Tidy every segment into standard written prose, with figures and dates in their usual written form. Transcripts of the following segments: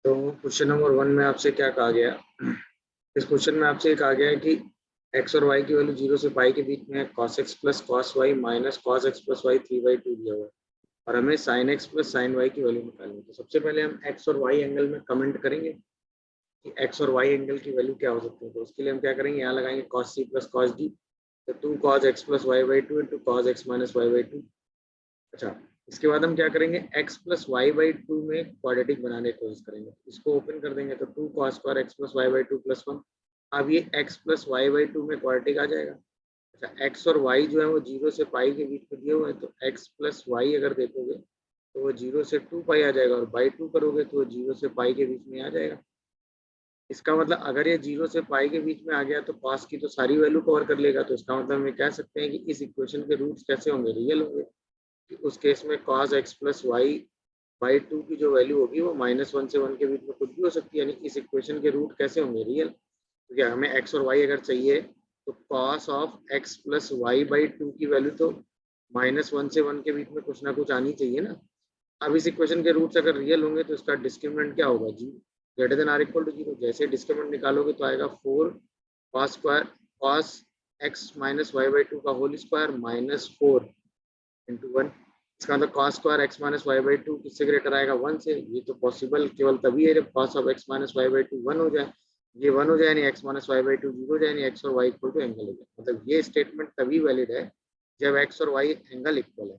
तो question number 1 में आपसे क्या कहा गया? इस क्वेश्चन में आपसे कहा गया है कि एक्स और वाई की वैल्यू 0 से पाई के बीच में cos x plus cos y minus cos x plus y 3/2 दिया हुआ है और हमें sin x plus sin y की वैल्यू निकालनी है। तो सबसे पहले हम x और y एंगल में कमेंट करेंगे कि x और y एंगल की वैल्यू क्या हो सकती है। तो उसके लिए हम क्या करेंगे, यहाँ लगाएंगे cos c plus cos d, तो 2 cos x plus y/2 into cos x minus y/2। अच्छा, इसके बाद हम क्या करेंगे, x प्लस y/2 में क्वाड्रेटिक बनाने की कोशिश करेंगे। इसको ओपन कर देंगे तो 2 cos square x plus y/2 plus 1। अब ये x प्लस y/2 में क्वाड्रेटिक आ जाएगा। अच्छा, x और y जो है वो 0 से पाई के बीच में दिए हुए हैं, तो x प्लस वाई अगर देखोगे तो वो 0 से 2 पाई आ जाएगा और बाई 2 करोगे तो वो 0 से पाई के बीच में आ जाएगा। इसका मतलब अगर ये 0 से पाई के बीच में आ गया तो cos की तो सारी वैल्यू कवर कर लेगा। तो इसका मतलब हम कह सकते हैं कि इस इक्वेशन के रूट्स कैसे होंगे, रियल होंगे। उस केस में cos x प्लस y/2 की जो वैल्यू होगी वो -1 से 1 के बीच में कुछ भी हो सकती है। यानी इस इक्वेशन के रूट कैसे होंगे, रियल। तो क्या हमें x और y अगर चाहिए तो cos of x plus y/2 की वैल्यू तो -1 से 1 के बीच में कुछ ना कुछ आनी चाहिए ना। अब इस इक्वेशन के रूट्स अगर रियल होंगे तो इसका डिस्क्रिमिनेंट क्या होगा, जी greater than or equal to 0। जैसे डिस्क्रिमिनेंट निकालोगे तो आएगा 4 cos square cos x minus y/2 का होल स्क्वायर माइनस 4 इंटू 1। इसका मतलब cos square x minus y/2 किससे ग्रेटर आएगा, 1 से। ये तो पॉसिबल केवल तभी है जब cos of x minus y/2 1 हो जाए। ये 1 हो जाए यानी x माइनस y/2 0 हो जाए यानी x और y इक्वल टू एंगल हो जाए। मतलब ये स्टेटमेंट तभी वैलिड है जब x और y एंगल इक्वल है।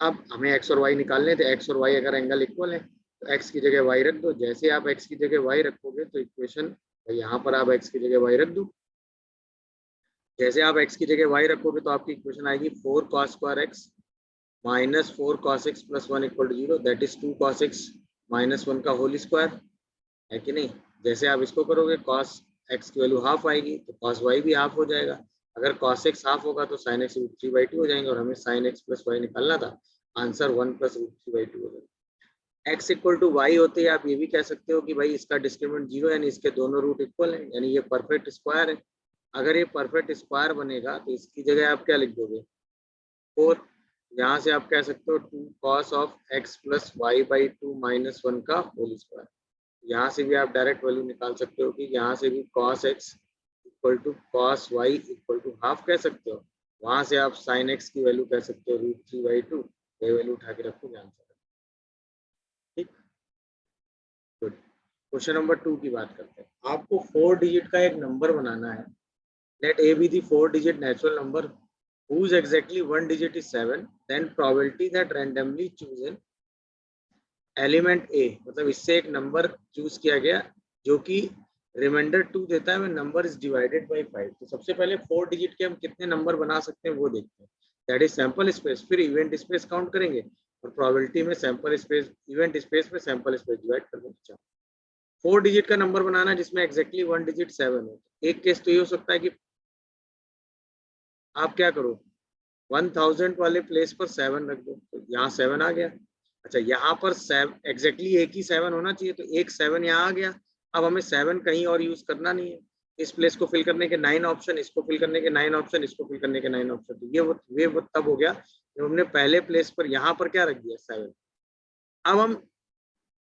अब हमें x और y निकालने थे। x और y अगर एंगल इक्वल है तो x की जगह y रख दो। जैसे आप x की जगह y रखोगे तो इक्वेशन, यहाँ पर आप x की जगह y रख दो। जैसे आप x की जगह y रखोगे तो आपकी इक्वेशन आएगी 4 cos square x minus 4 cos x plus 1 equal to 0, that is 2 cos x minus 1 का होल स्क्वायर, है कि नहीं। जैसे आप इसको करोगे cos x की वैल्यू हाफ आएगी तो cos y भी हाफ हो जाएगा। अगर cos x हाफ होगा तो sin x रूट 3/2 हो जाएंगे और हमें sin x प्लस y निकालना था। आंसर 1 प्लस रूट 3/2 हो जाएगा। x इक्वल टू y होते ही आप ये भी कह सकते हो कि भाई इसका डिस्क्रिमिनेंट 0 यानी इसके दोनों रूट इक्वल हैं, यानी ये परफेक्ट स्क्वायर है। अगर ये परफेक्ट स्क्वायर बनेगा तो इसकी जगह आप क्या लिख दोगे, 4। यहाँ से आप कह सकते हो 2 cos of x plus y/2 minus 1 का होल स्क्वायर। यहाँ से भी आप डायरेक्ट वैल्यू निकाल सकते हो कि यहाँ से भी cos x equal to cos y equal to half कह सकते हो। वहाँ से आप sin x की वैल्यू कह सकते हो रूट 3/2। ये वैल्यू उठा के रखोगे आंसर। ठीक, गुड। क्वेश्चन नंबर 2 की बात करते हैं। आपको 4 डिजिट का एक नंबर बनाना है। Let A be the 4-digit natural number whose exactly one digit is 7, then probability that randomly chosen element A, मतलब इससे एक नंबर चूज किया गया जो कि रिमाइंडर 2 देता है, नंबर इज डिवाइडेड बाय 5। तो सबसे पहले 4 डिजिट के हम कितने नंबर बना सकते हैं वो देखते हैं। दैट इज सैंपल स्पेस, फिर इवेंट स्पेस काउंट करेंगे और प्रोबेबिलिटी में सैंपल स्पेस, इवेंट स्पेस में सैंपल स्पेस डिवाइड कर देंगे। 4 डिजिट का नंबर बनाना जिसमें एग्जैक्टली 1 डिजिट 7 हो। एक केस तो ये हो सकता है कि आप क्या करो, 1000 वाले प्लेस पर 7 रख दो, तो यहाँ 7 आ गया। अच्छा, यहाँ पर 7 एग्जैक्टली एक ही 7 होना चाहिए तो एक 7 यहाँ आ गया। अब हमें 7 कहीं और यूज करना नहीं है। इस प्लेस को फिल करने के 9 ऑप्शन, इसको फिल करने के 9 ऑप्शन, इसको फिल करने के 9 ऑप्शन। तो ये वो तब हो गया जब हमने पहले प्लेस पर यहाँ पर क्या रख दिया, 7। अब हम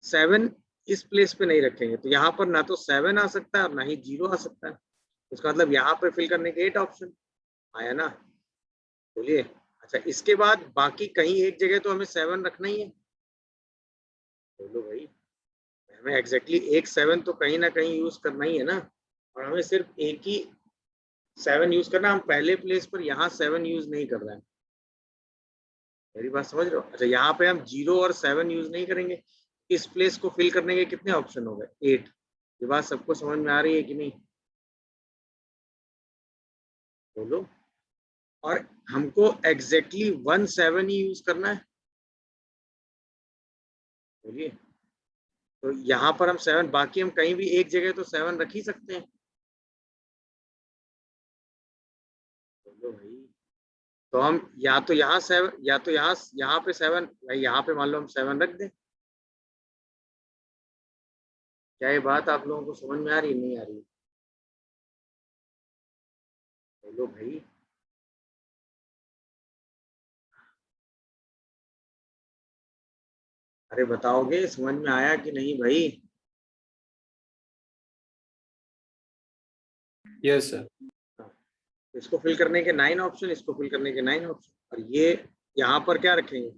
7 इस प्लेस पे नहीं रखेंगे तो यहाँ पर ना तो 7 आ सकता है और ना ही 0 आ सकता है। उसका मतलब यहाँ पर फिल करने के 8 ऑप्शन आया ना, बोलिए। अच्छा, इसके बाद बाकी कहीं एक जगह तो हमें 7 रखना ही है, बोलो भाई। हमें एग्जैक्टली एक 7 तो कहीं ना कहीं यूज करना ही है ना, और हमें सिर्फ एक ही 7 यूज करना। हम पहले प्लेस पर यहाँ 7 यूज नहीं कर रहे हैं, मेरी बात समझ रहे हो। अच्छा, यहाँ पे हम 0 और 7 यूज नहीं करेंगे। इस प्लेस को फिल करने के कितने ऑप्शन हो गए, 8। ये बात सबको समझ में आ रही है कि नहीं, बोलो। और हमको एग्जैक्टली 1 7 ही यूज करना है, बोलिए। तो यहाँ पर हम 7, बाकी हम कहीं भी एक जगह तो 7 रख ही सकते हैं, बोलो भाई। तो हम या तो यहाँ 7 या तो यहाँ पे 7, भाई यहाँ पे मान लो हम 7 रख दें। क्या ये बात आप लोगों को समझ में आ रही है, नहीं आ रही, बोलो भाई। अरे बताओगे, समझ में आया कि नहीं भाई। Yes sir. इसको फिल करने के 9 ऑप्शन, इसको फिल करने के 9 ऑप्शन, और ये यहाँ पर क्या रखेंगे,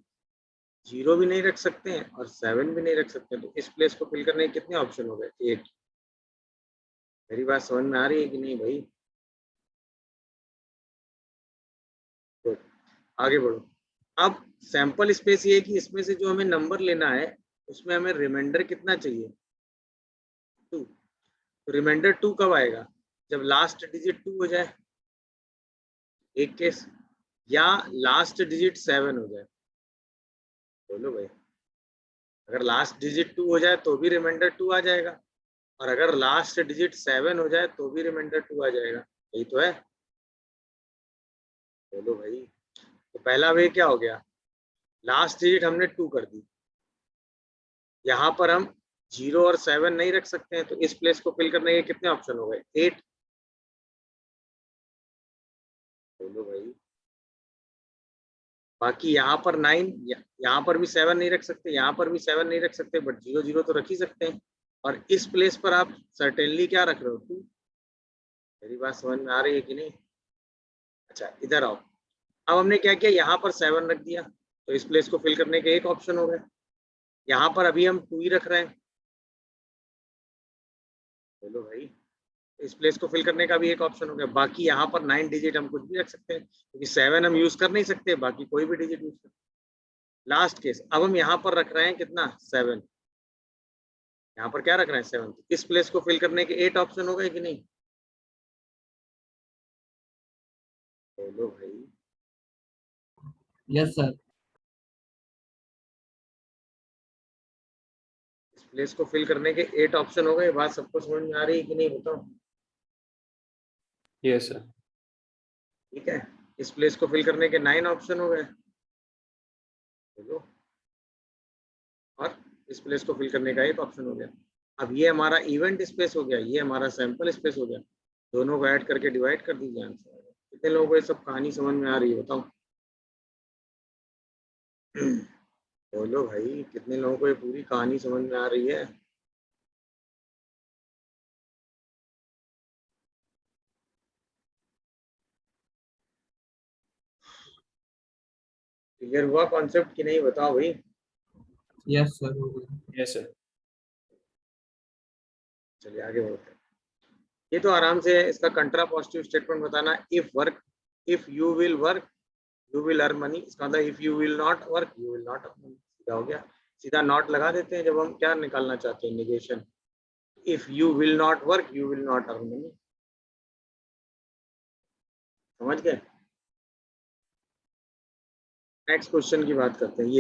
0 भी नहीं रख सकते हैं और 7 भी नहीं रख सकते हैं। तो इस प्लेस को फिल करने के कितने ऑप्शन हो गए, 8। मेरी बात समझ में आ रही है कि नहीं भाई? तो आगे बढ़ो। अब सैंपल स्पेस ये है कि इसमें से जो हमें नंबर लेना है उसमें हमें रिमाइंडर कितना चाहिए, 2। तो रिमाइंडर 2 कब आएगा, जब लास्ट डिजिट 2 हो जाए, एक केस, या लास्ट डिजिट 7 हो जाए। बोलो भाई, अगर लास्ट डिजिट 2 हो जाए तो भी रिमाइंडर 2 आ जाएगा, और अगर लास्ट डिजिट 7 हो जाए तो भी रिमाइंडर 2 आ जाएगा। यही तो है। बोलो भाई, तो पहला वे क्या हो गया, लास्ट डिजिट हमने 2 कर दी, यहाँ पर हम 0 और 7 नहीं रख सकते हैं, तो इस प्लेस को फिल करने के कितने ऑप्शन हो गए, 8। बोलो भाई, बाकी यहाँ पर 9, यहाँ पर भी 7 नहीं रख सकते, यहाँ पर भी 7 नहीं रख सकते, बट 0 0 तो रख ही सकते हैं। और इस प्लेस पर आप सर्टेनली क्या रख रहे हो, 2। मेरी बात समझ में आ रही है कि नहीं? अच्छा, इधर आओ। अब हमने क्या किया, यहाँ पर 7 रख दिया, तो इस प्लेस को फिल करने के एक ऑप्शन हो गए। यहाँ पर अभी हम 2 ही रख रहे हैं। बोलो भाई, इस प्लेस को फिल करने का भी एक ऑप्शन हो गया। बाकी यहाँ पर 9 डिजिट हम कुछ भी रख सकते हैं, क्योंकि 7 हम यूज कर नहीं सकते, बाकी कोई भी डिजिट यूज कर। लास्ट केस, अब हम यहाँ पर रख रहे हैं कितना, 7। यहाँ पर क्या रख रहे हैं, 7। इस प्लेस को फिल करने के 8 ऑप्शन हो गए कि नहीं? बोलो भाई। Yes sir. इस प्लेस को फिल करने के 8 ऑप्शन हो गए। बात सबको समझ में आ रही है कि नहीं, बताओ? Yes sir. ठीक है, इस प्लेस को फिल करने के 9 ऑप्शन हो गए। बोलो। और इस प्लेस को फिल करने का एक ऑप्शन हो गया। अब ये हमारा इवेंट स्पेस हो गया, ये हमारा सैंपल स्पेस हो गया। दोनों को ऐड करके डिवाइड कर दीजिए, आंसर। कितने लोगों को ये सब कहानी समझ में आ रही है, बताओ? बोलो भाई, कितने लोगों को ये पूरी कहानी समझ में आ रही है? क्लियर हुआ कॉन्सेप्ट कि नहीं, बताओ भाई? Yes sir. Yes sir. चलिए आगे बढ़ते हैं। ये तो आराम से इसका कंट्रा पॉजिटिव स्टेटमेंट बताना। If you will work you will earn money, इसका मतलब if you will not work you will not earn money. सीधा हो गया। सीधा नॉट लगा देते हैं जब हम क्या निकालना चाहते हैं, negation. If you will not work you will not earn money. समझ गए? नेक्स्ट क्वेश्चन की बात करते हैं।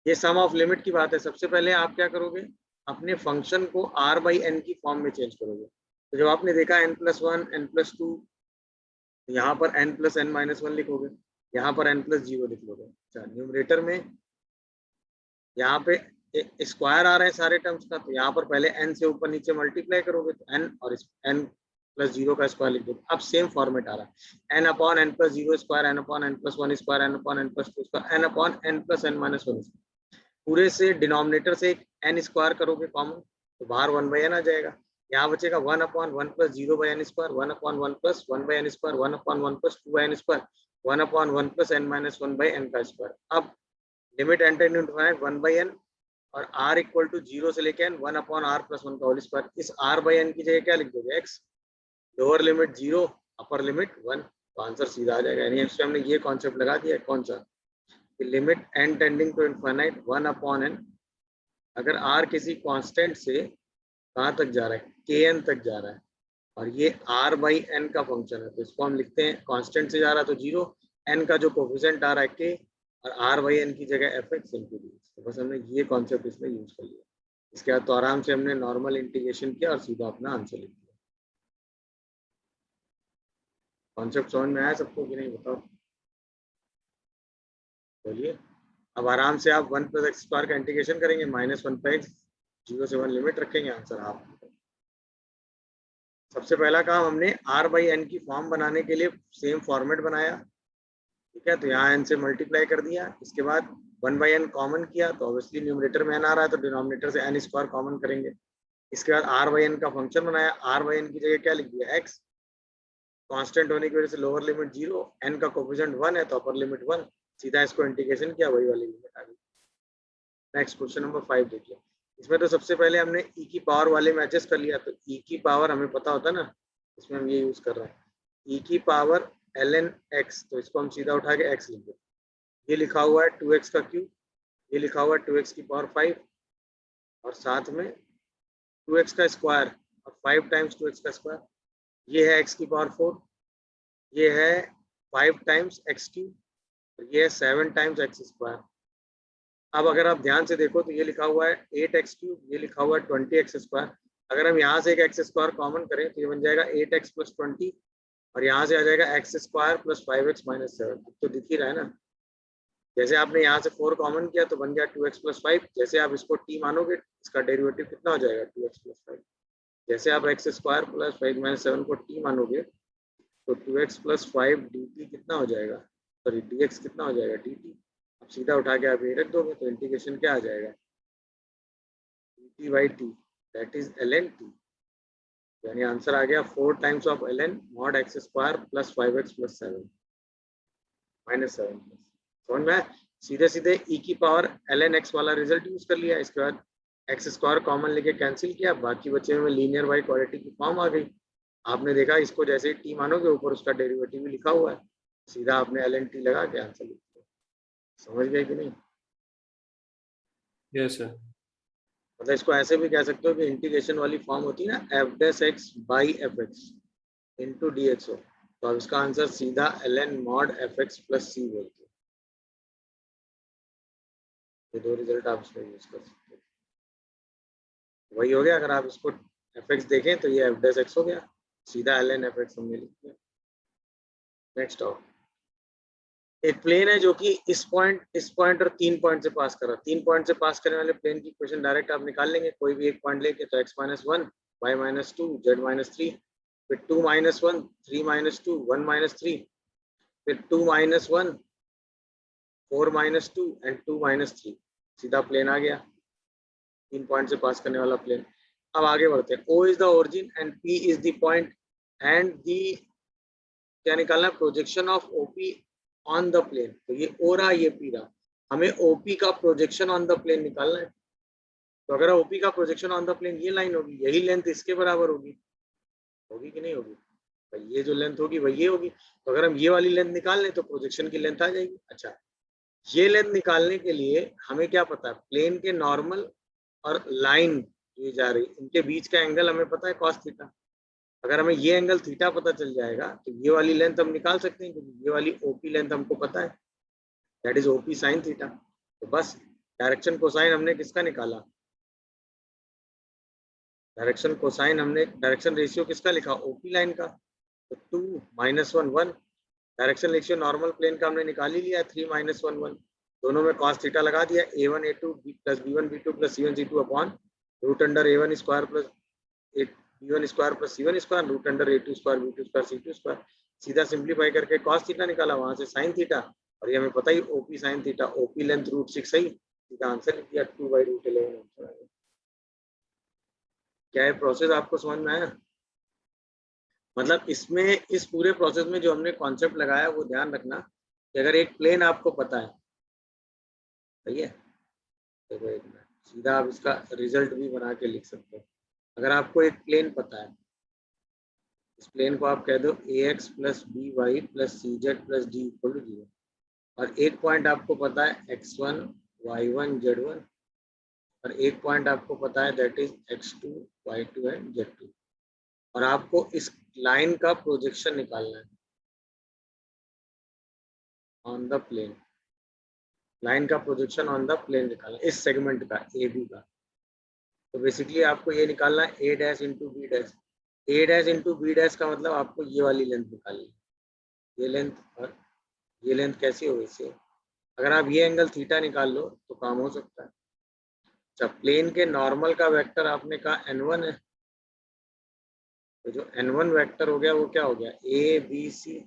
ये सम ऑफ लिमिट की बात है। सबसे पहले आप क्या करोगे, अपने फंक्शन को r बाई एन की फॉर्म में चेंज करोगे। तो जब आपने देखा n+1 n+2, यहाँ पर n+n-1 लिखोगे, यहाँ पर n+0 लिख लोगे। अच्छा, न्यूमरेटर में यहाँ पे स्क्वायर आ रहा है सारे टर्म्स का, तो यहाँ पर पहले n से ऊपर नीचे मल्टीप्लाई करोगे, तो n और n+0 का स्क्वायर लिख दो। अब सेम फॉर्मेट आ रहा है, n/n+0 square, n/n+1 square, n/n+2 square, n/n+n-1 square. पूरे से डिनोमिनेटर से एक n स्क्वायर करोगे कॉमन, तो बाहर 1/n आ जाएगा। यहाँ बचेगा 1/1+0/n square, 1/1+1/n square, 1/1+2/n square, 1/1+n-1/n का स्क्वायर। अब limit n tending to infinity 1/n और r इक्वल टू 0 से लेके n 1/r+1 का होल स्क्वायर। इस r/n की जगह क्या लिख दोगे, x। Lower limit 0, upper limit 1, तो आंसर सीधा आ जाएगा। यानी इसमें हमने ये कॉन्सेप्ट लगा दिया, कौन सा, limit n tending to infinity 1/n। अगर r किसी कांस्टेंट से कहाँ तक जा रहा है, kn तक जा रहा है, और ये r/n का फंक्शन है, तो इसको हम लिखते हैं कांस्टेंट से जा रहा है तो 0, n का जो कोफिशिएंट आ रहा है k, और r/n की जगह fx इनटू dy। तो बस हमने ये कॉन्सेप्ट इसमें यूज कर लिया। इसके बाद तो आराम से हमने नॉर्मल इंटीग्रेशन किया और सीधा अपना आंसर लिख दिया। कॉन्सेप्ट समझ में आया सबको कि नहीं, बताओ? बोलिए। अब आराम से आप 1+x² का इंटीग्रेशन करेंगे, -1 पे x, 0 से 1 लिमिट रखेंगे, आंसर आप। सबसे पहला काम हमने r/n की फॉर्म बनाने के लिए सेम फॉर्मेट बनाया, ठीक है। तो यहाँ n से मल्टीप्लाई कर दिया, इसके बाद 1/n कॉमन किया, तो ऑब्वियसली न्यूमरेटर में n आ रहा है तो डिनोमिनेटर से n स्क्वायर कॉमन करेंगे। इसके बाद r/n का फंक्शन बनाया, r/n की जगह क्या लिख दिया, x। कांस्टेंट होने की वजह से लोअर लिमिट 0, n का कोफिशिएंट 1 है तो अपर लिमिट 1, सीधा इसको इंटीग्रेशन किया, वही वाली लिमिट आ गई। नेक्स्ट क्वेश्चन नंबर 5 देखिए। इसमें तो सबसे पहले हमने e की पावर वाले में एडजस्ट कर लिया, तो e की पावर हमें पता होता ना, इसमें हम ये यूज कर रहे हैं e की पावर ln x, तो इसको हम सीधा उठा के x लिख देते। ये लिखा हुआ है 2x का क्यूब, ये लिखा हुआ है 2x की पावर 5, और साथ में 2x का स्क्वायर और 5 टाइम्स 2x का स्क्वायर, ये है x की पावर 4, ये है 5 टाइम्स x क्यूब, ये है 7 टाइम्स x स्क्वायर। अब अगर आप ध्यान से देखो तो ये लिखा हुआ है 8x क्यूब, ये लिखा हुआ है 20x स्क्वायर। अगर हम यहाँ से एक x स्क्वायर कॉमन करें तो ये बन जाएगा 8x प्लस 20, और यहाँ से आ जाएगा x square plus 5x minus 7, तो दिख ही रहा है ना। जैसे आपने यहाँ से 4 कॉमन किया तो बन गया 2x प्लस 5, जैसे आप इसको t मानोगे इसका डेरिवेटिव कितना हो जाएगा 2x प्लस 5, जैसे आप x स्क्वायर प्लस 5 माइनस 7 को t मानोगे तो 2x प्लस 5 dt कितना हो जाएगा, सॉरी dx कितना हो जाएगा dt। अब सीधा उठा के आप ये रख दोगे तो इंटीग्रेशन क्या आ जाएगा, dt by T, that is ln t, यानी आंसर आ गया 4 times of ln mod x square plus 5x plus 7 minus 7। समझ में, सीधे सीधे e की पावर ln x वाला रिजल्ट यूज कर लिया, इसके बाद x स्क्वायर कॉमन लेके कैंसिल किया, बाकी बचे हुए लीनियर बाई क्वाड्रेटिक की फॉर्म आ गई। आपने देखा इसको जैसे ही t मानोगे ऊपर उसका डेरिवेटिव भी लिखा हुआ है, सीधा आपने ln t लगा के आंसर लिख दिया। समझ गए कि नहीं? Yes sir. मतलब इसको ऐसे भी कह सकते हो कि इंटीग्रेशन वाली फॉर्म होती है ना, F dash X by F X into D X हो, तो अब इसका आंसर सीधा ln mod F x plus C बोलते हैं। ये दो रिजल्ट आप इसमें यूज कर सकते हो, वही हो गया। अगर आप इसको एफ एक्स देखें तो ये एफ डैश एक्स हो गया, सीधा ln एफ एक्स हमने लिख दिया। नेक्स्ट आओ, एक प्लेन है जो कि इस पॉइंट और 3 पॉइंट से पास कर रहा है। 3 पॉइंट से पास करने वाले प्लेन की इक्वेशन डायरेक्ट आप निकाल लेंगे, कोई भी एक पॉइंट लेके, तो x minus 1, y minus 2, z minus 3, फिर 2 माइनस 1, 3 माइनस 2, 1 माइनस 3, फिर 2 माइनस 1, 4 माइनस 2 एंड 2 माइनस 3, सीधा प्लेन आ गया, 3 पॉइंट से पास करने वाला प्लेन। अब आगे बढ़ते हैं, O is the origin and P is the point and the क्या निकालना है, projection of OP on the plane. तो ये O रहा, ये P रहा, हमें OP का प्रोजेक्शन ऑन द प्लेन निकालना है। तो अगर OP का प्रोजेक्शन ऑन द प्लेन ये लाइन होगी, यही लेंथ इसके बराबर होगी, होगी कि नहीं होगी भाई, ये जो लेंथ होगी वही ये होगी। तो अगर हम ये वाली लेंथ निकाल लें तो प्रोजेक्शन की लेंथ आ जाएगी। अच्छा, ये लेंथ निकालने के लिए हमें क्या पता है, प्लेन के नॉर्मल और लाइन जो जा रही इनके बीच का एंगल हमें पता है कॉस थीटा। अगर हमें ये एंगल थीटा पता चल जाएगा तो ये वाली लेंथ हम निकाल सकते हैं, क्योंकि ये वाली ओपी लेंथ हमको पता है, that is OP sine theta. तो बस डायरेक्शन कोसाइन हमने किसका निकाला, डायरेक्शन कोसाइन हमने, डायरेक्शन रेशियो किसका लिखा, ओपी लाइन का। तो 2 माइनस 1 1, डायरेक्शन रेशियो नॉर्मल प्लेन का हमने निकाल ही लिया, 3 माइनस 1 1, दोनों में कॉस थीटा लगा दिया, a1 a2 plus b1 b2 plus c1 c2 upon root under a1 square plus b1 square plus c1 square root under a2 square b2 square c2 square. सीधा simplify करके cos theta निकाला, वहां से sine theta, और ये हमें पता ही OP sine theta, OP length √6 सही, सीधा आंसर लिख दिया 2/√11। क्या है प्रोसेस आपको समझ में आया? मतलब इसमें इस पूरे प्रोसेस में जो हमने कॉन्सेप्ट लगाया वो ध्यान रखना कि अगर एक प्लेन आपको पता है, सही है, देखो एक मिनट, सीधा आप इसका रिजल्ट भी बना के लिख सकते हो। अगर आपको एक प्लेन पता है, इस प्लेन को आप कह दो ax plus b y plus c z plus d equal to 0, और एक पॉइंट आपको पता है x1 y1 z1, और एक पॉइंट आपको पता है that is x2 y2 and z2, और आपको इस लाइन का प्रोजेक्शन निकालना है ऑन द प्लेन, लाइन का प्रोजेक्शन ऑन द प्लेन निकालना है इस सेगमेंट का ए बी का। तो बेसिकली आपको ये निकालना है ए डैश इंटू बी डैश, ए डैश इंटू बी डैश का मतलब आपको ये वाली लेंथ निकालनी है, ये लेंथ और ये लेंथ कैसी होगी इससे, अगर आप ये एंगल थीटा निकाल लो तो काम हो सकता है। अच्छा, प्लेन के नॉर्मल का वेक्टर आपने कहा n1 है, तो जो n1 वेक्टर हो गया वो क्या हो गया, ए बी सी।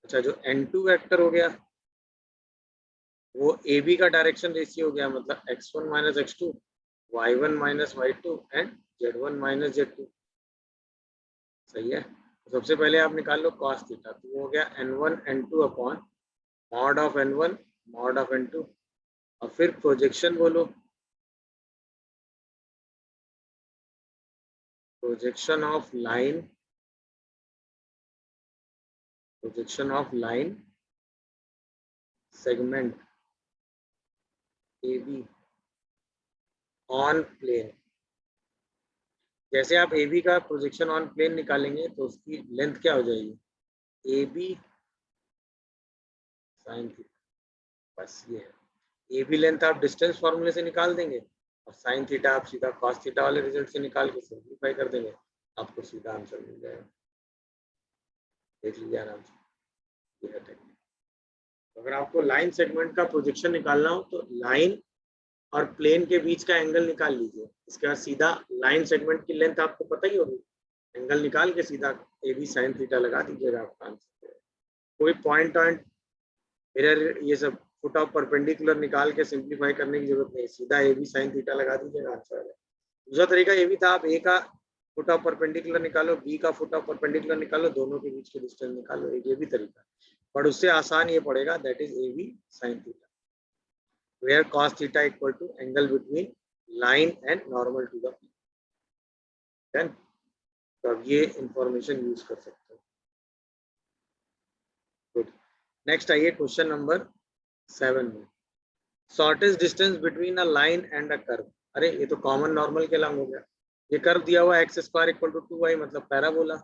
अच्छा, जो n2 वेक्टर हो गया वो ए बी का डायरेक्शन रेशियो हो गया, मतलब x1 minus x2, y1 minus y2 and z1 minus z2, सही है। सबसे पहले आप निकाल लो cos थीटा, तो वो हो गया n1 n2 upon mod of n1 mod of n2, और फिर प्रोजेक्शन बोलो, projection of line segment AB on plane. जैसे आप AB का प्रोजेक्शन ऑन प्लेन निकालेंगे तो उसकी लेंथ क्या हो जाएगी, AB साइन थीटा। बस ये है, AB लेंथ आप डिस्टेंस फॉर्मूले से निकाल देंगे और साइन थीटा आप सीधा कॉस थीटा वाले रिजल्ट से निकाल के सिंप्लीफाई कर देंगे, आपको सीधा आंसर मिल जाएगा। देख लीजिए आराम से, ये है टेक्निक। अगर आपको लाइन सेगमेंट का प्रोजेक्शन निकालना हो तो लाइन और प्लेन के बीच का एंगल निकाल लीजिए, इसके बाद सीधा लाइन सेगमेंट की लेंथ आपको पता ही होगी, एंगल निकाल के सीधा AB साइन थीटा लगा दीजिएगा, आपका आंसर। कोई पॉइंट मिरर ये सब फुट ऑफ परपेंडिकुलर निकाल के सिंप्लीफाई करने की जरूरत नहीं, सीधा AB साइन थीटा लगा दीजिएगा, आंसर आ जाएगा। दूसरा तरीका ये भी था, आप A का फुट ऑफ परपेंडिकुलर निकालो, B का फुट ऑफ परपेंडिकुलर निकालो, दोनों के बीच के डिस्टेंस निकालो, ये भी तरीका, पर उससे आसान ये पड़ेगा, that is AB sin theta, where cos theta equal to angle between line and normal to the plane। तो अब ये इंफॉर्मेशन यूज कर सकते हो। गुड, नेक्स्ट आइए क्वेश्चन नंबर 7 में, shortest distance between a line and a curve. अरे ये तो कॉमन नॉर्मल के लंग हो गया, ये कर्व दिया हुआ x square equal to 2y मतलब पैराबोला,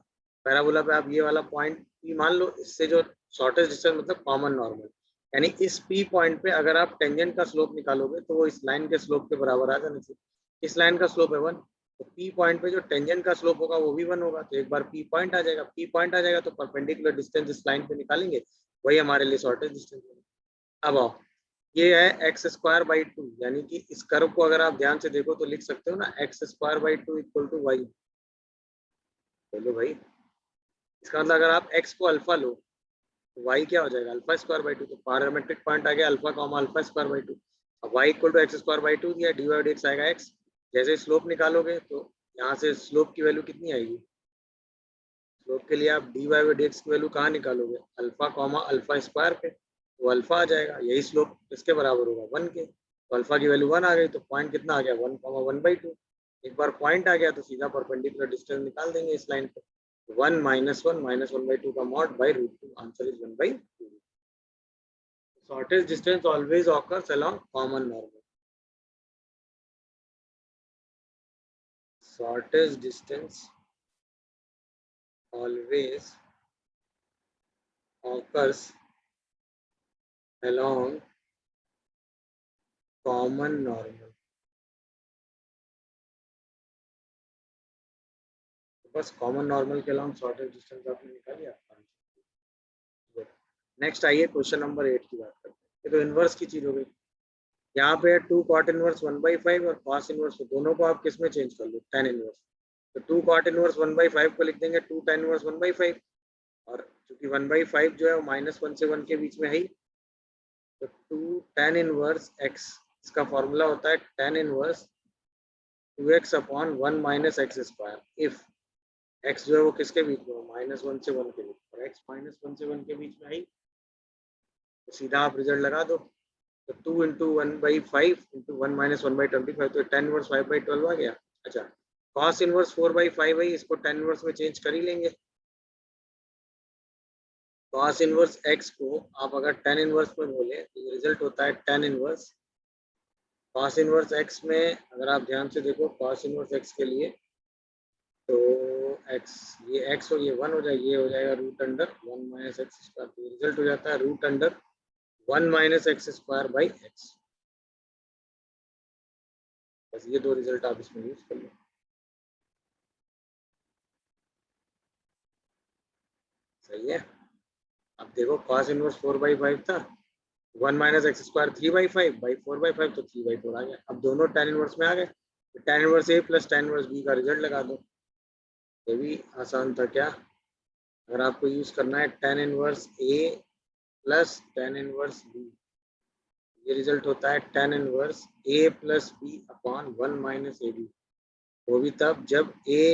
पैराबोला पे आप ये वाला पॉइंट P मान लो, इससे जो शॉर्टेस्ट डिस्टेंस मतलब कॉमन नॉर्मल, यानी इस P पॉइंट पे अगर आप टेंजेंट का स्लोप निकालोगे तो वो इस लाइन के स्लोप के बराबर आ जाना चाहिए। इस लाइन का स्लोप है 1, तो P पॉइंट पे जो टेंजेंट का स्लोप होगा वो भी 1 होगा, तो एक बार P पॉइंट आ जाएगा, P पॉइंट आ जाएगा तो परपेंडिकुलर डिस्टेंस इस लाइन पे निकालेंगे, वही हमारे लिए शॉर्टेस्ट डिस्टेंस होगा। अब आओ, ये है एक्स स्क्वायर बाई 2, यानी कि इस कर्व को अगर आप ध्यान से देखो तो लिख सकते हो ना, x square by 2 equal to y. बोलो भाई, इसका मतलब अगर आप x को अल्फा लो तो y क्या हो जाएगा, अल्फा स्क्वायर बाई 2, तो पैरामेट्रिक पॉइंट आ गया alpha comma alpha square by 2। अब y equal to x square by 2 दिया, डी वाई डी एक्स आएगा x। जैसे स्लोप निकालोगे तो यहाँ से स्लोप की वैल्यू कितनी आएगी, स्लोप के लिए आप d y by d x की वैल्यू कहाँ निकालोगे, अल्फा कॉमा अल्फा स्क्वायर पे, तो अल्फा आ जाएगा, यही स्लोप किसके बराबर होगा 1 के, तो अल्फा की वैल्यू 1 आ गई, तो पॉइंट कितना आ गया 1 कॉमा 1 बाई 2। एक बार पॉइंट आ गया तो सीधा परपेंडिकुलर डिस्टेंस निकाल देंगे इस लाइन पे, 1 minus 1 minus 1 by 2 का mod by root 2, answer is 1 by 2। Shortest distance always occurs along common normal। Shortest distance always occurs along common normal। बस कॉमन नॉर्मल के अलॉन्ग शॉर्टेस्ट डिस्टेंस आपने निकाल लिया। नेक्स्ट आइए क्वेश्चन नंबर 8 की बात करते हैं, ये तो इनवर्स की चीज हो गई। यहाँ पे है 2 cot इनवर्स 1/5 और cos इनवर्स, तो दोनों को आप किस में चेंज कर लो, tan इनवर्स, तो 2 cot इनवर्स 1/5 को लिख देंगे 2 tan इनवर्स 1/5, और चूंकि 1/5 जो है वो -1 से 1 के बीच में है ही, तो 2 tan इनवर्स x, इसका फॉर्मूला होता है tan inverse 2x upon 1 minus x square, if x जो है वो किसके बीच में हो, -1 से 1 के बीच, और x -1 से 1 के बीच में है, तो सीधा आप रिजल्ट लगा दो, तो 2 इंटू 1/5 इंटू 1 माइनस 1/25, तो tan इनवर्स 5/12 आ गया। अच्छा, cos इनवर्स 4/5 है, इसको tan इनवर्स में चेंज कर ही लेंगे। cos इनवर्स x को आप अगर tan इनवर्स में बोले तो रिजल्ट होता है tan inverse cos inverse x में, अगर आप ध्यान से देखो cos इनवर्स x के लिए, तो x, ये x और ये 1 हो जाएगा, ये हो जाएगा root under 1 minus x square, तो रिजल्ट हो जाता है root under 1 minus x square by x. बस ये दो रिजल्ट आप इसमें यूज कर लो। सही है, अब देखो cos इनवर्स 4/5 था, 1 माइनस एक्स स्क्वायर 3/5 बाई 4/5, तो 3/4 आ गया। अब दोनों tan इनवर्स में आ गए, तो tan inverse a plus tan inverse b का रिजल्ट लगा दो, ये भी आसान था क्या। अगर आपको यूज करना है tan inverse a plus tan inverse b, ये रिजल्ट होता है tan inverse a plus b upon 1 minus ab, वो भी तब जब a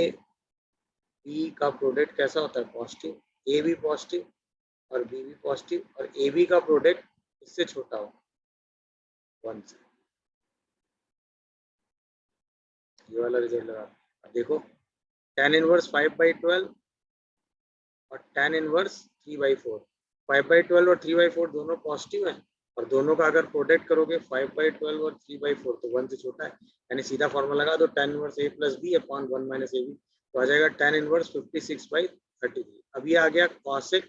बी का प्रोडक्ट कैसा होता है, पॉजिटिव, ए भी पॉजिटिव और बी भी पॉजिटिव, और ए बी का प्रोडक्ट इससे छोटा हो 1 से। ये वाला रिजल्ट लगा। अब देखो tan इनवर्स 5/12 और tan इनवर्स 3/4। 5/12 और 3/4 दोनों पॉजिटिव हैं, और दोनों का अगर प्रोडक्ट करोगे 5/12 और 3/4 तो 1 से छोटा है, यानी सीधा फॉर्मूला लगा दो tan inverse a plus b upon 1 minus a b, तो आ जाएगा tan इनवर्स 56/33। अब ये आ गया कॉसेक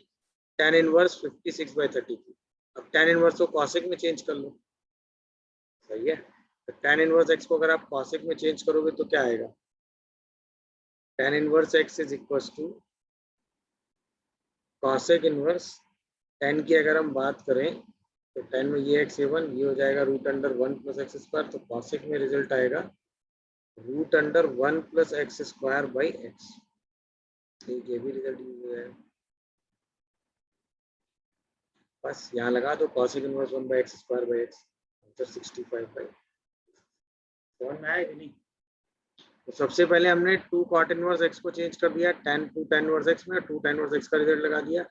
tan इनवर्स 56/33। अब tan इनवर्स को कॉसेक में चेंज कर लो, सही है। तो tan इनवर्स x को अगर आप कॉसेक में चेंज करोगे तो क्या आएगा, tan inverse x is equal to cosec inverse 10 की अगर हम बात करें तो 10 में ये x(a1) ये हो जाएगा √1 + x², तो कॉसेक में रिजल्ट आएगा √1 + x²/x। ठीक, ये भी रिजल्ट यूज हो जाएगा। बस यहाँ लगा दो कॉसेक इनवर्स 1/x²/x, आंसर 65/। समझ में आया कि नहीं? तो सबसे पहले हमने 2 cot इनवर्स x को चेंज कर दिया tan इनवर्स x में, 2 tan इनवर्स x का रिजल्ट लगा दिया।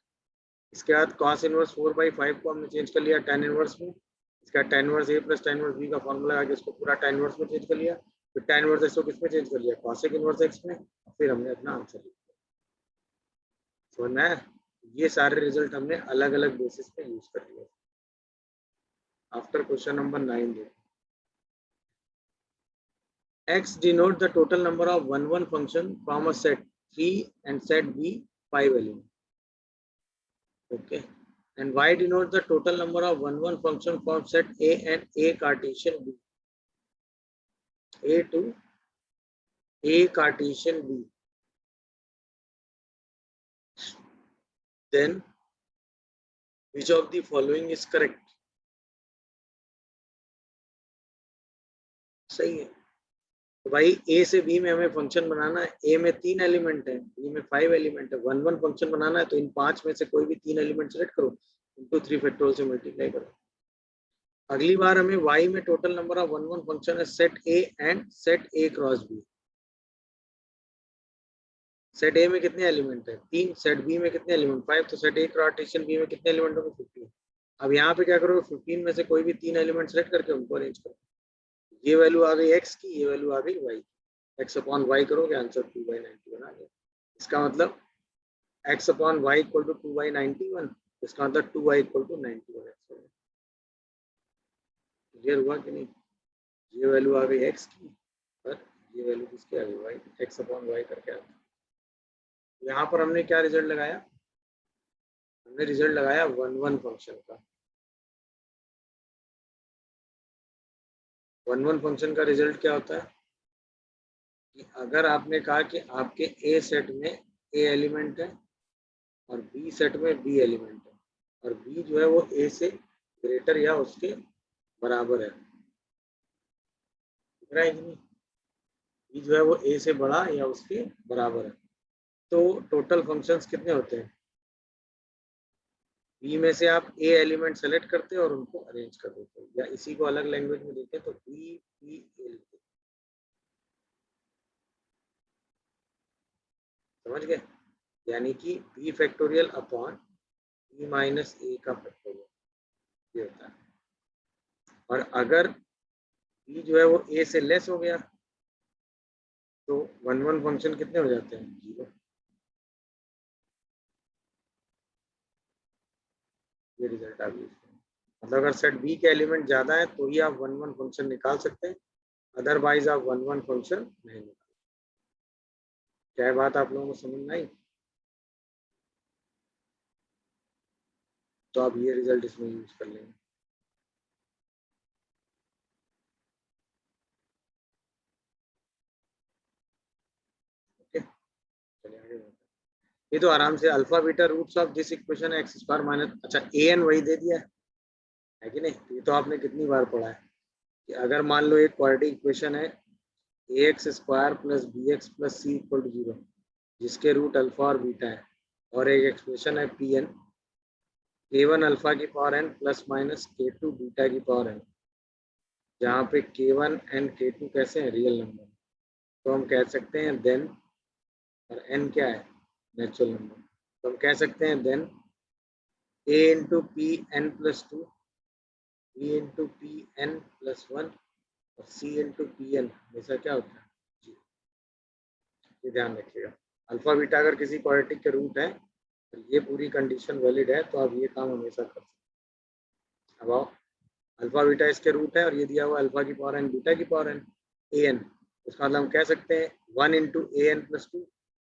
इसके बाद cos इनवर्स 4/5 को हमने चेंज कर लिया tan इनवर्स में। इसका tan inverse a plus tan inverse b का फॉर्मूला लगा के इसको पूरा tan इनवर्स में चेंज कर लिया। फिर tan इनवर्स x को किस में चेंज कर लिया, cosec इनवर्स x में। फिर हमने अपना आंसर लिख दिया। समझ में आया? ये सारे रिजल्ट हमने अलग अलग बेसिस पे यूज कर लिए। आफ्टर क्वेश्चन नंबर 9 देखो, x denote the total number of 1 function from a set 3 and set b 5 element. Okay, and y denote the total number of 1 function from set a and a Cartesian b, a to a Cartesian b. Then which of the following is correct? सही है। तो भाई ए से B में हमें function बनाना है, ए में 3 element है, बी में 5 एलिमेंट है, 1 फंक्शन बनाना है, तो इन 5 में से कोई भी 3 एलिमेंट सेलेक्ट करो, इनटू 3 फैक्टोरियल से मल्टीप्लाई करो। अगली बार हमें y में टोटल नंबर ऑफ 1 फंक्शन है set a and set a cross b. Set a में कितने एलिमेंट है, 3, सेट बी में कितने एलिमेंट 5, तो सेट ए कार्टेशियन बी में कितने एलिमेंट होंगे 15। अब यहाँ पे क्या करोगे, 15 में से कोई भी 3 एलिमेंट सेलेक्ट करके उनको अरेंज करो। ये वैल्यू आ गई x की, ये वैल्यू आ गई y की, x अपॉन y करोगे आंसर 2/91 आ गया। इसका मतलब x upon y equal to 2/91, इसका मतलब 2y equal to 91x। Clear हुआ कि नहीं? ये वैल्यू आ गई x की और ये वैल्यू किसकी आ गई y, x अपॉन y करके आ गया। यहाँ पर हमने क्या रिजल्ट लगाया, हमने रिजल्ट लगाया 1 फंक्शन का। 1 फंक्शन का रिजल्ट क्या होता है कि अगर आपने कहा कि आपके ए सेट में ए एलिमेंट है और बी सेट में बी एलिमेंट है, और बी जो है वो ए से ग्रेटर या उसके बराबर है, दिख रहा है कि नहीं? बी जो है वो ए से बड़ा या उसके बराबर है, तो टोटल फंक्शंस कितने होते हैं, बी में से आप ए एलिमेंट सेलेक्ट करते हैं और उनको अरेंज कर देते हैं, या इसी को अलग लैंग्वेज में देखें तो बी पी एल। समझ गए? यानी कि B factorial upon B minus A का फैक्टोरियल, ये होता है। और अगर बी जो है वो ए से लेस हो गया तो 1 फंक्शन कितने हो जाते हैं, 0। ये रिजल्ट आ गया। मतलब अगर सेट बी के एलिमेंट ज्यादा है तो ही आप 1 फंक्शन निकाल सकते हैं, अदरवाइज आप 1 फंक्शन नहीं निकाल। क्या बात आप लोगों को समझ में आई? तो आप ये रिजल्ट इसमें यूज कर लेंगे। ओके, चलिए आगे बढ़ते हैं। ये तो आराम से alpha beta roots of this equation है x² माइनस, अच्छा ए एन वही दे दिया है कि नहीं? ये तो आपने कितनी बार पढ़ा है कि अगर मान लो एक क्वाड्रेटिक इक्वेशन है ax² plus bx plus c equal to 0, जिसके रूट अल्फा और बीटा है, और एक एक्सप्रेशन है pn k1 अल्फा की power n plus minus k2 beta की पावर n, जहाँ पे k1 एंड k2 कैसे हैं, रियल नंबर, तो हम कह सकते हैं देन और n क्या है, नेचुरल नंबर। तो हम कह सकते हैं then a into p n plus 2, b into p n plus 1 और c इंटू पी एन हमेशा क्या होता है जी। ये ध्यान रखिएगा, अल्फा बीटा अगर किसी क्वाड्रेटिक के रूट है तो ये पूरी कंडीशन वैलिड है, तो आप ये काम हमेशा कर सकते हैं। अब आओ, अल्फा बीटा इसके रूट है और ये दिया हुआ अल्फा की पावर एन बीटा की पावर एन ए एन, उसका मतलब हम कह सकते हैं 1 into A N plus 2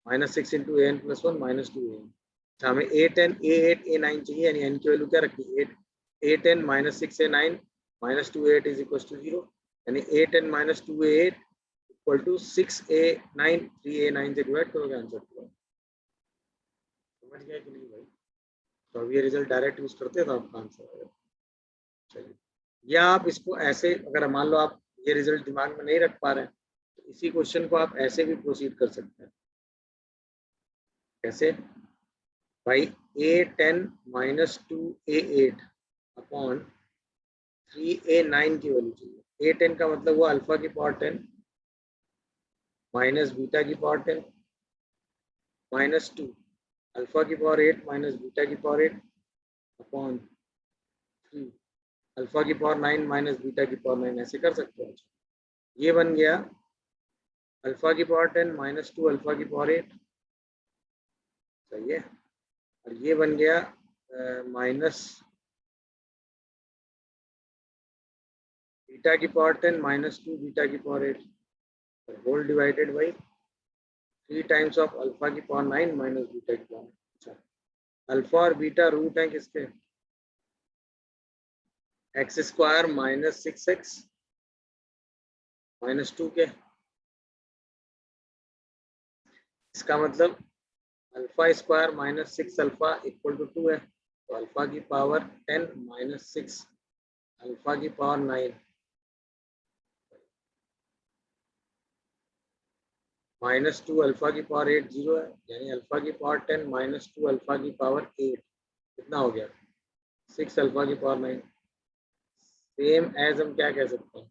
minus 6 into A N plus 1 minus 2 A N. अच्छा, हमें A10 A8 A9 चाहिए, यानी एन की वैल्यू क्या रखनी है, 8 A10 minus 6 A9 minus 2 A8 is equal to 0, यानी A10 minus 2 A8 equal to 6 A9, 3 A9 से डिवाइड करोगे आंसर पूरा। समझ गया कि नहीं भाई? तो अब ये रिजल्ट डायरेक्ट यूज करते हैं तो आपका आंसर आएगा। चलिए, या आप इसको ऐसे, अगर मान लो आप ये रिजल्ट दिमाग में नहीं रख पा रहे हैं तो इसी क्वेश्चन को आप ऐसे भी प्रोसीड कर सकते हैं। कैसे भाई, A10 minus 2 A8 upon 3 A9 की वैल्यू चाहिए। A10 का मतलब हुआ अल्फा की पावर 10 माइनस बीटा की पावर 10 माइनस 2 अल्फा की पावर 8 माइनस बीटा की पावर 8 अपॉन 3 अल्फा की पावर 9 माइनस बीटा की पावर 9, ऐसे कर सकते हो। ये बन गया अल्फा की पावर 10 माइनस 2 अल्फा की पावर 8, सही है। और ये बन गया माइनस बीटा की पावर 10 माइनस 2 बीटा की power 8 whole divided by 3 times of alpha की पावर 9 माइनस बीटा की पावर। अच्छा, अल्फा और बीटा रूट हैं किसके, x square minus 6x minus 2 के। इसका मतलब alpha square minus 6 alpha equal to 2 है, तो अल्फा की पावर 10 माइनस 6 अल्फा की पावर 9 माइनस 2 अल्फा की पावर 8 0 है, यानी अल्फा की पावर 10 माइनस 2 अल्फा की पावर 8 कितना हो गया, 6 अल्फा की पावर 9। सेम एज हम क्या कह सकते हैं,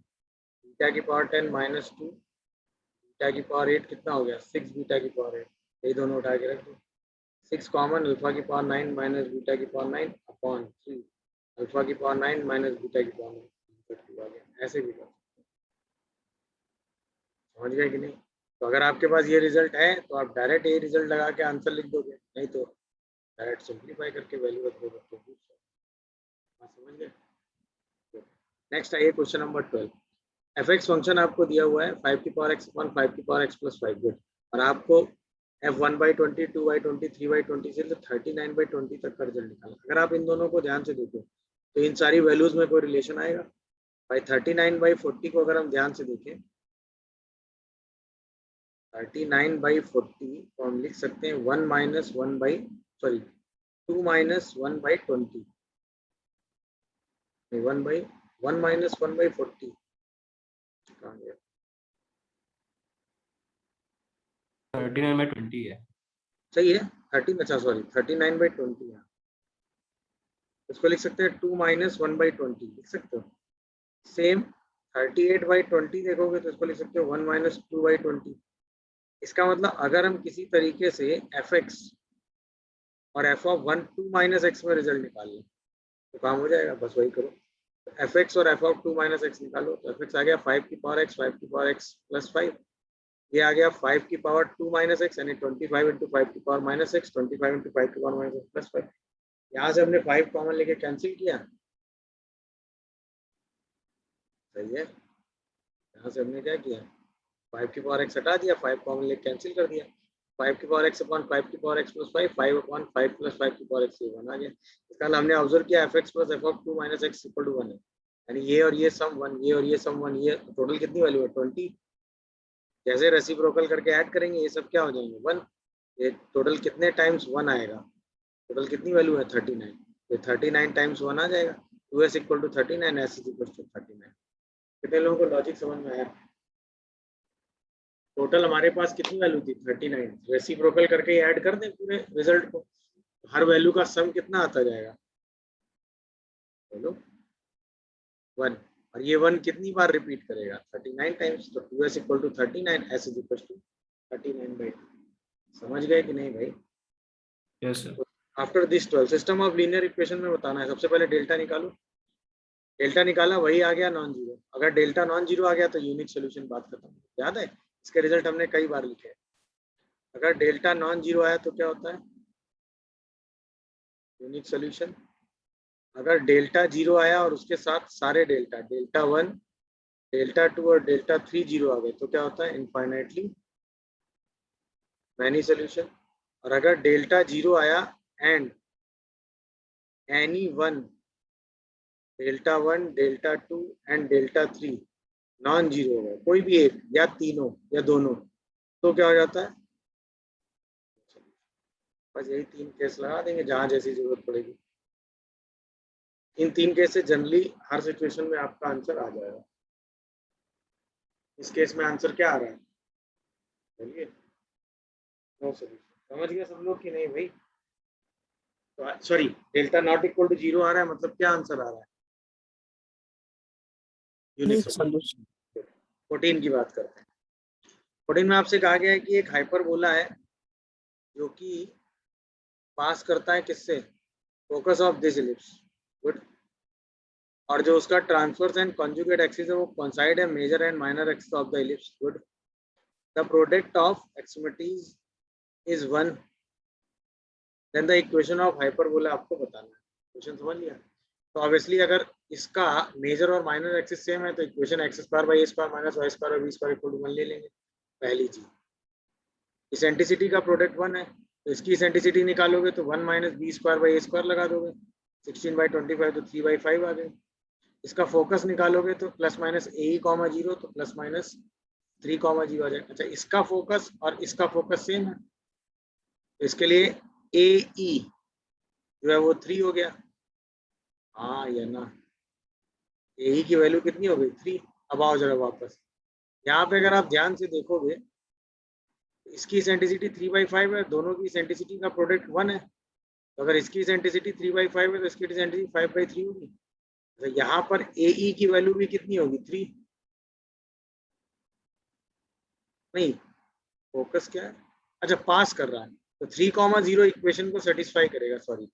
बीटा की पावर 10 माइनस 2 बीटा की पावर 8 कितना हो गया, 6 बीटा की पावर 8, ये दोनों उठा के रख दो। 6 कॉमन, अल्फा की पावर 9 माइनस बीटा की पावर 9 अपॉन 3 अल्फा की पावर 9 माइनस बीटा की पावर 9, ऐसे भी कर, समझ गए कि नहीं? तो अगर आपके पास ये रिजल्ट है तो आप डायरेक्ट ये रिजल्ट लगा के आंसर लिख दोगे, नहीं तो डायरेक्ट सिंप्लीफाई करके वैल्यू रख दोगे। तो समझ गए। नेक्स्ट आइए question number 12। F x function आपको दिया हुआ है 5 की पावर एक्स अपॉन 5 की पावर एक्स प्लस 5, गुड। और आपको f1/20 2/20 3/20 से 39/20 तक का रिजल्ट निकालना। अगर आप इन दोनों को ध्यान से देखो तो इन सारी वैल्यूज में कोई रिलेशन आएगा भाई। 39/40 को अगर हम ध्यान से देखें, 39/40 को हम लिख सकते हैं 1 minus 1 by, sorry 2 minus 1/20, 1 minus 1/40 कहाँ गया, 39/20 है। सही है 13, अच्छा सॉरी 39/20 है, इसको लिख सकते हैं 2 माइनस 1/20 लिख सकते हो। सेम 38/20 देखोगे तो इसको लिख सकते हो 1 माइनस 2/20। इसका मतलब अगर हम किसी तरीके से एफ एक्स और एफ ऑफ 1 2 माइनस एक्स में रिजल्ट निकाल लें तो काम हो जाएगा, बस वही करो। एफ एक्स और एफ ऑफ 2 माइनस एक्स निकालो, तो एफ एक्स आ गया 5 की पावर एक्स, 5 की पावर एक्स प्लस 5, ये आ गया 5 की पावर 2 माइनस एक्स, यानी 25 इंटू 5 की पावर माइनस एक्स, 25 इंटू 5 की पावर माइनस एक्स प्लस 5। यहाँ से हमने 5 कॉमन लेके कैंसिल किया, सही है। यहाँ से हमने क्या किया, 5 की पावर एक्स हटा दिया, 5 कॉमन लेके कैंसिल कर दिया, 5 की पावर एक्स अपॉन 5 की power x plus 5, 5 upon 5 plus 5 की पावर एक्स, ये 1 आ गया। इसका हमने ऑब्जर्व किया f x plus f of 2 minus x equal to 1 है, यानी ये और ये सम 1, ये और ये सम 1, ये टोटल कितनी वैल्यू है 20। जैसे रेसिप्रोकल करके ऐड करेंगे ये सब क्या हो जाएंगे 1, ये टोटल कितने टाइम्स 1 आएगा, टोटल कितनी वैल्यू है 39, तो 39 टाइम्स 1 आ जाएगा, 2s equal to 39, s is equal to 39। कितने लोगों को लॉजिक समझ में आया? टोटल हमारे पास कितनी वैल्यू थी 39, रेसिप्रोकल करके ऐड कर दें पूरे रिजल्ट को, हर वैल्यू का सम कितना आता जाएगा, बोलो 1, और ये 1 कितनी बार रिपीट करेगा 39 टाइम्स, तो 2s equal to 39, s is equal to 39/2। समझ गए कि नहीं भाई? Yes, sir. After this 12 system of linear equation में बताना है। सबसे पहले डेल्टा निकालो, डेल्टा निकाला वही आ गया नॉन जीरो। अगर डेल्टा नॉन जीरो आ गया तो यूनिक सोल्यूशन, बात खत्म। याद है इसके रिजल्ट हमने कई बार लिखे हैं। अगर डेल्टा नॉन जीरो आया तो क्या होता है? Unique solution. अगर डेल्टा जीरो आया और उसके साथ सारे डेल्टा, डेल्टा 1, डेल्टा 2 और डेल्टा 3 जीरो आ गए तो क्या होता है? Infinitely many solution. और अगर डेल्टा जीरो आया and any one, delta 1, delta 2 and delta 3 non zero है, कोई भी एक या तीनों या दोनों, तो क्या हो जाता है? बस यही 3 केस लगा देंगे जहां जैसी जरूरत पड़ेगी। इन 3 केस से जनरली हर सिचुएशन में आपका आंसर आ जाएगा। इस केस में आंसर क्या आ रहा है? चलिए, नो सोल्यूशन। समझ गया सब लोग कि नहीं भाई? तो sorry, delta not equal to zero आ रहा है, मतलब क्या आंसर आ रहा है? Unique solution. 14 की बात करते हैं। 14 में आपसे कहा गया है कि एक हाइपरबोला है जो कि पास करता है किससे? Focus of this ellipse. Good. और जो उसका ट्रांसवर्स एंड कॉन्जुगेट एक्सिस है वो कोइंसाइड है major and minor axis of the ellipse. Good. The product of extremities is 1, then the equation of hyperbola आपको बताना है। क्वेश्चन समझ लिया? तो ऑब्वियसली अगर इसका मेजर और माइनर एक्सिस सेम है तो equation x square by a square minus y square और बी स्क्वायर इक्वल टू 1 ले लेंगे। पहली चीज, इसेंट्रिसिटी का प्रोडक्ट 1 है तो इसकी इसेंट्रिसिटी निकालोगे तो 1 minus b square by a square लगा दोगे। 16/25 तो 3/5 आ गए। इसका फोकस निकालोगे तो प्लस माइनस ए कॉमा जीरो तो प्लस माइनस 3 कॉमा जीरो आ जाएगा। अच्छा, इसका फोकस और इसका फोकस सेम है तो इसके लिए ए ई जो है वो 3 हो गया। हाँ या ना? ए ई की वैल्यू कितनी हो गई? 3। अब आओ जरा वापस यहाँ पे, अगर आप ध्यान से देखोगे इसकी इसेंट्रिसिटी 3/5 है, दोनों की इसेंट्रिसिटी का प्रोडक्ट 1 है। तो अगर इसकी इसेंट्रिसिटी 3/5 है तो इसकी इसेंट्रिसिटी 5/3 होगी। तो यहाँ पर ए ई की वैल्यू भी कितनी होगी? 3। नहीं, फोकस क्या है? अच्छा, पास कर रहा है तो 3,0 इक्वेशन को सेटिस्फाई करेगा। सॉरी,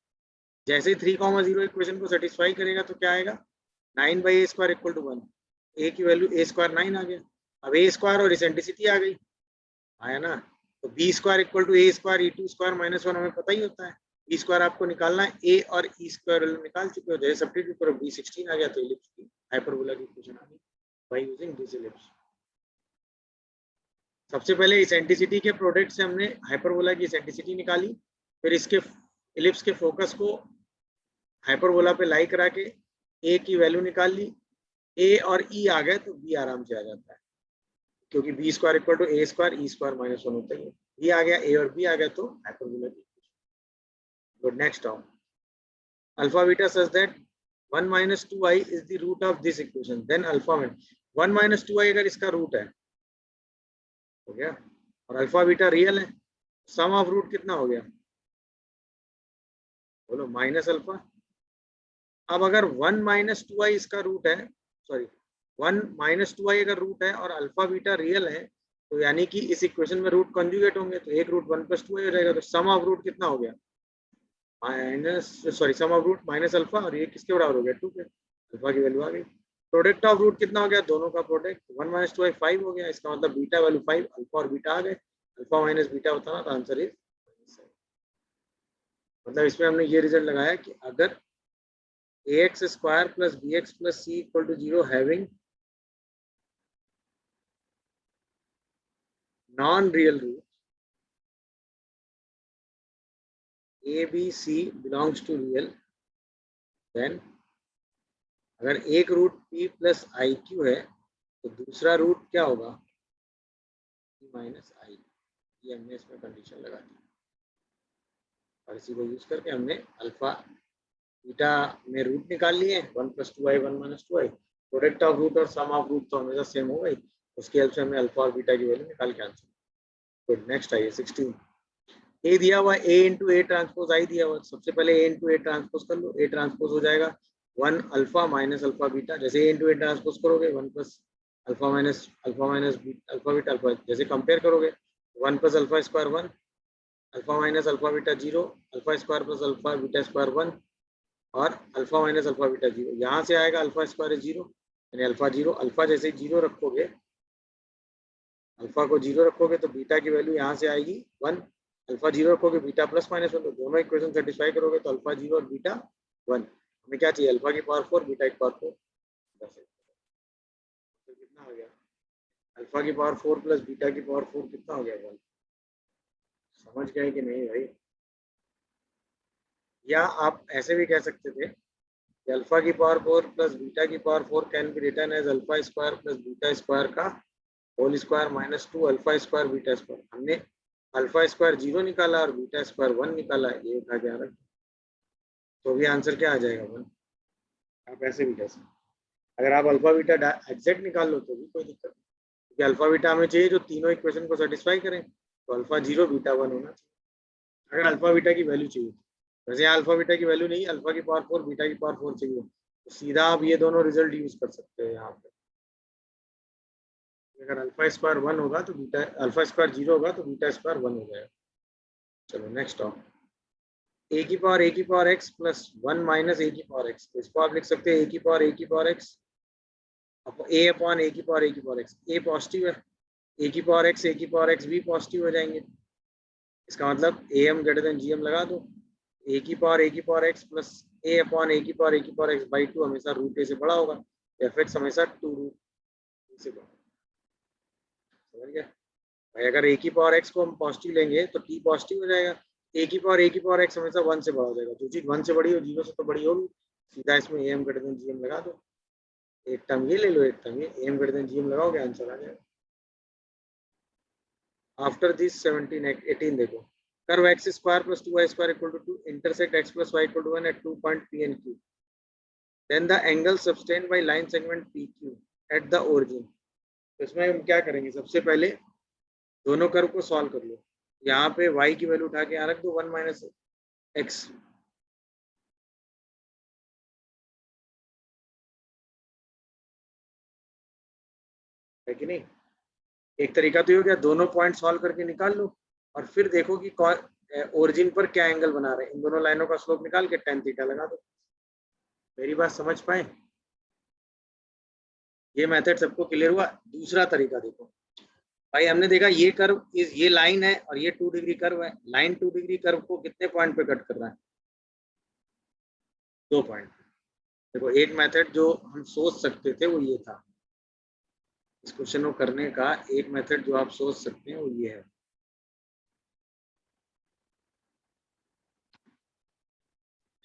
जैसे ही 3,0 इक्वेशन को सेटिस्फाई करेगा तो क्या आएगा? 9/a square equal to 1। ए की वैल्यू a स्क्वायर 9 आ गया। अब a स्क्वायर और इसेंट्रिसिटी आ गई, आया ना? तो b square equal to a square e2 square minus 1 हमें पता ही होता है। b स्क्वायर आपको निकालना है, a और e स्क्वायर निकाल चुके हो, जैसे सब्स्टिट्यूट करो b 16 आ गया तो इलिप्स की हाइपरबोला की इक्वेशन आ गई बाय यूजिंग दिस इलिप्स। सबसे पहले इसेंट्रिसिटी के प्रोडक्ट से हमने हाइपरबोला की इसेंट्रिसिटी निकाली, फिर इसके इलिप्स के फोकस को हाइपरबोला पे लाई करा के a की वैल्यू निकाल ली। a और e आ गए तो b आराम से आ जाता है, क्योंकि b square equal to a square e square minus 1 होता है। b आ गया, a और b आ गया तो हाइपरबोला की equation. Good. Next term alpha beta such that 1 minus 2i is the root of this equation, then alpha में 1 minus 2i अगर इसका रूट है हो गया, और अल्फा बीटा रियल है, सम ऑफ रूट कितना हो गया? बोलो, माइनस अल्फा। अब अगर 1 माइनस 2i इसका रूट है, सॉरी 1 माइनस 2i अगर रूट है और अल्फा बीटा रियल है तो यानी कि इस इक्वेशन में रूट कॉन्जुगेट होंगे तो एक रूट 1 प्लस 2i हो जाएगा। तो सम ऑफ रूट कितना हो गया? सम ऑफ रूट माइनस अल्फा, और ये किसके बराबर हो गया? 2 के। अल्फा की वैल्यू आ गई। प्रोडक्ट ऑफ रूट कितना हो गया? दोनों का प्रोडक्ट 1 माइनस 2i 5 हो गया। इसका मतलब बीटा वैल्यू 5, अल्फा और बीटा आ गए। अल्फा माइनस बीटा होता ना तो आंसर इज, मतलब इसमें हमने ये रिजल्ट लगाया कि अगर ax square plus bx plus c equal to 0 having non real root a b c belongs to real, then अगर एक root p plus i q है तो दूसरा रूट क्या होगा? p minus i. ये हमने इसमें कंडीशन लगा दी और इसी को यूज करके हमने अल्फा बीटा में रूट निकाल लिए, 1 plus 2i 1 minus 2i। Product of root और सम ऑफ रूट तो हमेशा सेम हो गई, उसकी हेल्प से हमने अल्फा और बीटा की वैल्यू निकाल के आंसर। गुड। नेक्स्ट आइए 16। ए दिया हुआ a इंटू ए ट्रांसपोज आई दिया हुआ, सबसे पहले a इंटू ए ट्रांसपोज कर लो। a ट्रांसपोज हो जाएगा 1 अल्फा माइनस अल्फा बीटा, जैसे a इंटू ए ट्रांसपोज करोगे 1 plus alpha minus alpha beta alpha, जैसे कंपेयर करोगे 1 plus alpha square 1 alpha minus alpha beta 0, alpha square plus alpha beta square 1 और alpha minus alpha beta 0। यहाँ से आएगा alpha square 0 यानी alpha 0। Alpha जैसे ही 0 रखोगे, अल्फा को 0 रखोगे तो बीटा की वैल्यू यहाँ से आएगी 1। अल्फा 0 रखोगे बीटा प्लस माइनस 1, तो दोनों इक्वेशन सेटिस्फाई करोगे तो अल्फा 0 और बीटा 1। हमें क्या चाहिए? अल्फा की पावर 4 बीटा की पावर 4। तो कितना हो गया? अल्फा की पावर 4 प्लस बीटा की पावर 4 कितना हो गया? 1। समझ गए कि नहीं भाई? या आप ऐसे भी कह सकते थे कि अल्फा की पावर 4 प्लस बीटा की power 4 can be written as alpha square plus beta square का whole square minus 2 alpha square beta square. हमने अल्फा स्क्वायर 0 निकाला और बीटा स्क्वायर 1 निकाला, ये उठा के आ रहा, तो भी आंसर क्या आ जाएगा? 1। आप ऐसे भी कह सकते। अगर आप अल्फा बीटा एग्जैक्ट निकाल लो तो भी कोई दिक्कत नहीं, क्योंकि अल्फा बीटा हमें चाहिए जो तीनों इक्वेशन को सेटिस्फाई करें, तो अल्फा 0 बीटा 1 होना चाहिए अगर अल्फा बीटा की वैल्यू चाहिए। वैसे यहाँ अल्फा बीटा की वैल्यू नहीं, अल्फा की पावर 4 बीटा की पावर 4 चाहिए, तो सीधा आप ये दोनों रिजल्ट यूज कर सकते हो यहाँ पे। अगर अल्फा स्क्वायर 1 होगा तो बीटा, अल्फा स्क्वायर 0 होगा तो बीटा स्क्वायर 1 हो जाएगा। चलो नेक्स्ट टॉप, ए की पावर एक्स प्लस 1 माइनस ए की पावर एक्स। तो इसको आप लिख सकते हैं ए की power x A upon a की पावर एक्स। ए पॉजिटिव है, ए की पावर एक्स भी पॉजिटिव हो जाएंगे। इसका मतलब a m greater than g m लगा दो। ए की power x plus a upon a की पावर एक्स बाई 2 हमेशा रूट ए से बड़ा होगा, एफ एक्स हमेशा 2 रूट से बड़ा। समझ गया भाई? अगर ए की पावर एक्स को हम पॉजिटिव लेंगे तो टी पॉजिटिव हो जाएगा। ए की पावर एक्स हमेशा 1 से बड़ा हो जाएगा। जो चीज 1 से बड़ी हो 0 से तो बड़ी होगी, सीधा इसमें a m greater than g m लगा दो। एक टर्म ये ले लो, एक टर्म ये, a m greater than g m लगाओगे, आंसर आ जाएगा। आफ्टर दिस 17 18 देखो, curve x square plus 2y square equal to 2 intersect x plus y equal to 1 at 2 point P and Q, then the angle sustained by line segment PQ at the origin। तो इसमें हम क्या करेंगे? सबसे पहले दोनों curve को solve कर लो। यहाँ पे y की वैल्यू उठा के यहाँ रख दो 1 माइनस एक्स। है कि नहीं? एक तरीका तो ये हो गया, दोनों पॉइंट सॉल्व करके निकाल लो और फिर देखो कि ओरिजिन पर क्या एंगल बना रहे हैं। इन दोनों लाइनों का स्लोप निकाल के tan थीटा लगा दो। मेरी बात समझ पाए? ये मेथड सबको क्लियर हुआ? दूसरा तरीका देखो भाई, हमने देखा ये कर्व ये लाइन है और ये 2 डिग्री कर्व है। लाइन 2 डिग्री कर्व को कितने पॉइंट पे कट कर रहा है? 2 पॉइंट। देखो एक मेथड जो हम सोच सकते थे वो ये था, इस क्वेश्चन को करने का एक मेथड जो आप सोच सकते हैं वो ये है।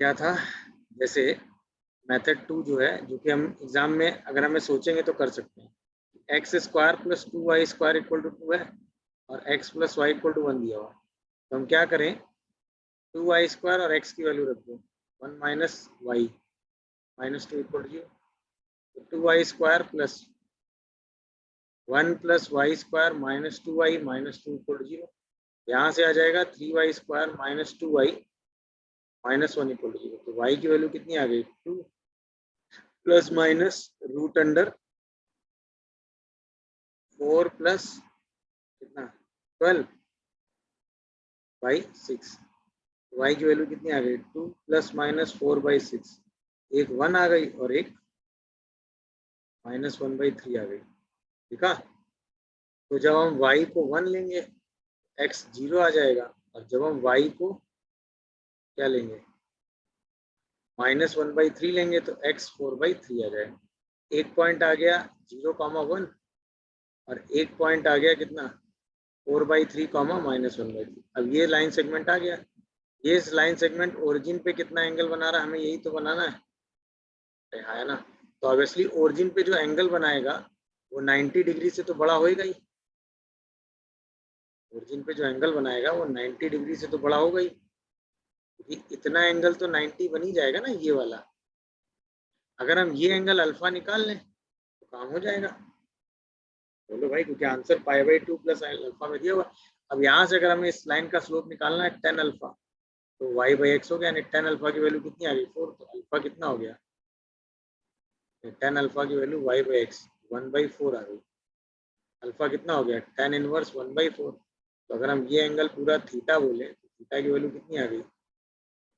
क्या था? जैसे मेथड 2 जो है, जो कि हम एग्जाम में अगर हमें सोचेंगे तो कर सकते हैं। X square plus 2y square equal to 2 है और x plus y equal to 1 दिया हुआ। तो हम क्या करें? 2y स्क्वायर और x की वैल्यू रख दो 1 minus y minus 2 equal to 0। तो 2y square plus 1 plus y square minus 2y minus 2 equal to 0। यहाँ से आ जाएगा 3y square minus 2y minus 1 equal to 0। तो y की वैल्यू कितनी आ गई? 2 plus minus root under 4 plus कितना 12 बाई 6। y की वैल्यू कितनी आ गई? 2 प्लस माइनस 4 बाई 6। एक 1 आ गई और एक माइनस 1 बाई 3 आ गई। ठीक है? तो जब हम y को 1 लेंगे x 0 आ जाएगा, और जब हम y को क्या लेंगे? माइनस 1 बाई 3 लेंगे तो x 4 बाई 3 आ जाएगा। एक पॉइंट आ गया 0,1 और एक पॉइंट आ गया कितना? 4 बाई 3 कॉमा माइनस 1 बाई 3। अब ये लाइन सेगमेंट आ गया। ये लाइन सेगमेंट ओरिजिन पे कितना एंगल बना रहा है? हमें यही तो बनाना है ना? तो ऑब्वियसली ओरिजिन पे जो एंगल बनाएगा वो 90 डिग्री से तो बड़ा होएगा ही। ओरिजिन पे जो एंगल बनाएगा वो 90 डिग्री से तो बड़ा होगा ही, क्योंकि इतना एंगल तो 90 बन ही जाएगा ना, ये वाला। अगर हम ये एंगल अल्फा निकाल लें तो काम हो जाएगा। बोलो भाई, क्योंकि answer pi by 2 plus alpha में दिया हुआ। अब यहाँ से अगर हमें इस लाइन का स्लोप निकालना है 10 अल्फा, तो y बाई एक्स हो गया, यानी 10 अल्फा की वैल्यू कितनी आ गई? 4। तो अल्फा कितना हो गया? 10 अल्फा की value y by x 1 by 4 आ गई। अल्फा कितना हो गया? 10 इनवर्स 1 बाई 4। तो अगर हम ये एंगल पूरा थीटा बोले तो थीटा की वैल्यू कितनी आ गई,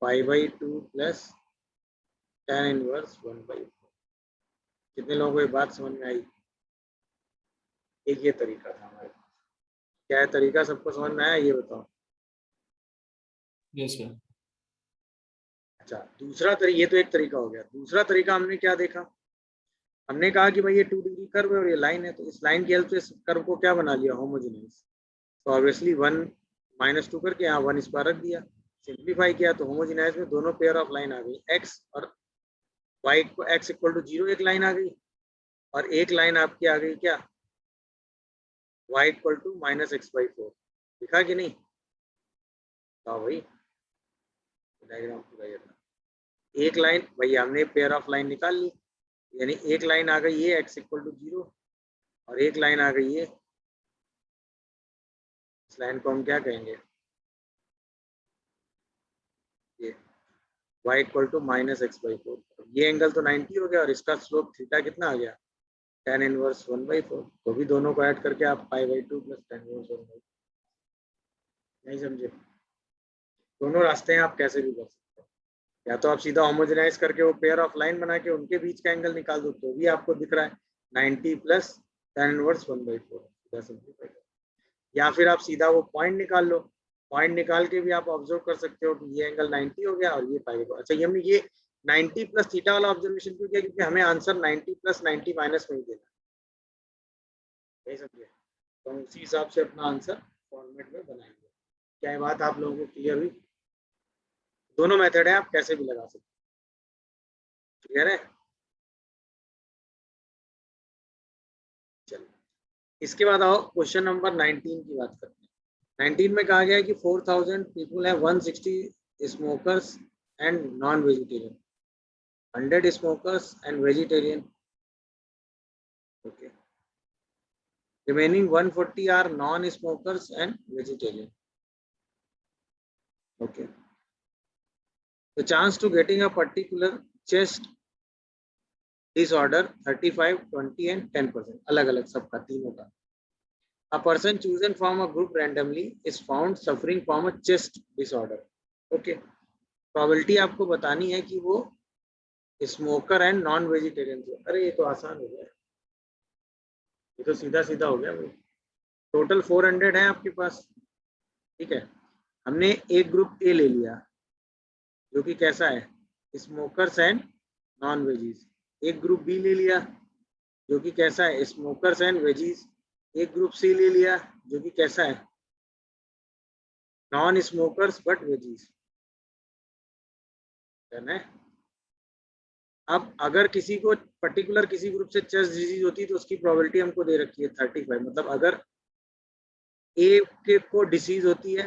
5/2 प्लस tan इनवर्स 1/4। कितने लोगों को ये बात समझ में आई? एक ये तरीका था हमारे पास। क्या है तरीका, सबको समझ में आया ये बताओ? Yes, sir. अच्छा, दूसरा तरीका, ये तो एक तरीका हो गया। दूसरा तरीका हमने क्या देखा, हमने कहा कि भाई ये 2 डिग्री कर्व है और ये लाइन है, तो इस लाइन की हेल्प से इस कर्व को क्या बना लिया, होमोजेनाइज। तो ऑब्वियसली 1 -2 करके यहाँ 1 इस पर रख दिया, सिंप्लीफाई किया तो होमोजेनाइज में दोनों पेयर ऑफ लाइन आ गई, x और y को x = 0 एक लाइन आ गई, और एक लाइन आपकी आ गई क्या, y = -x/4। दिखा कि नहीं? हाँ भाई, डायग्राम पूरा ये था। एक लाइन भैया हमने पेयर ऑफ लाइन निकाल ली, यानी एक लाइन आ गई ये x = 0 और एक लाइन आ गई ये, इस लाइन को हम क्या कहेंगे, ये y = -x/4। ये एंगल तो 90 हो गया और इसका स्लोप थीटा कितना आ गया, tan इनवर्स 1/4। तो भी दोनों को ऐड करके आप 5/2 प्लस tan इनवर्स 1/4। नहीं समझे? दोनों रास्ते हैं, आप कैसे भी कर सकते हो। या तो आप सीधा होमोजेनाइज करके वो पेयर ऑफ लाइन बना के उनके बीच का एंगल निकाल दो, तो भी आपको दिख रहा है 90 प्लस tan इनवर्स 1/4। या फिर आप सीधा वो पॉइंट निकाल लो, पॉइंट निकाल के भी आप ऑब्जर्व कर सकते हो कि ये एंगल 90 हो गया और ये पाई। अच्छा, ये हमने ये 90 प्लस थीटा वाला ऑब्जर्वेशन क्यों किया, क्योंकि हमें आंसर 90 प्लस 90 माइनस में ही देना है, समझिए। तो हम उसी हिसाब से अपना आंसर फॉर्मेट में बनाएंगे। क्या ये बात आप लोगों को क्लियर हुई? दोनों मेथड है, आप कैसे भी लगा सकते हैं। क्लियर है? चलिए, इसके बाद आओ क्वेश्चन नंबर 19 की बात करते हैं। 19 में कहा गया है कि 4000 पीपल है, 160 smokers and non vegetarian, 100 smokers and vegetarian. Okay. Remaining 140 are non-smokers and vegetarian. Okay. The chance to getting a particular chest disorder 35, 20 and 10%. अलग-अलग सबका तीनों का. A person chosen from a group randomly is found suffering from a chest disorder. Okay. Probability आपको बतानी है कि वो smoker and non vegetarian. अरे ये तो आसान हो गया, ये तो सीधा सीधा हो गया भाई। टोटल 400 है आपके पास, ठीक है। हमने एक ग्रुप ए ले लिया जो कि कैसा है, स्मोकर्स एंड नॉन वेजीज। एक ग्रुप बी ले लिया जो कि कैसा है, स्मोकर्स एंड वेजीज। एक ग्रुप सी ले लिया जो कि कैसा है, नॉन स्मोकर्स बट वेजीज। है। अब अगर किसी को पर्टिकुलर किसी ग्रुप से चेस्ट डिजीज होती है तो उसकी प्रोबेबिलिटी हमको दे रखी है 35। मतलब अगर ए के को डिसीज होती है,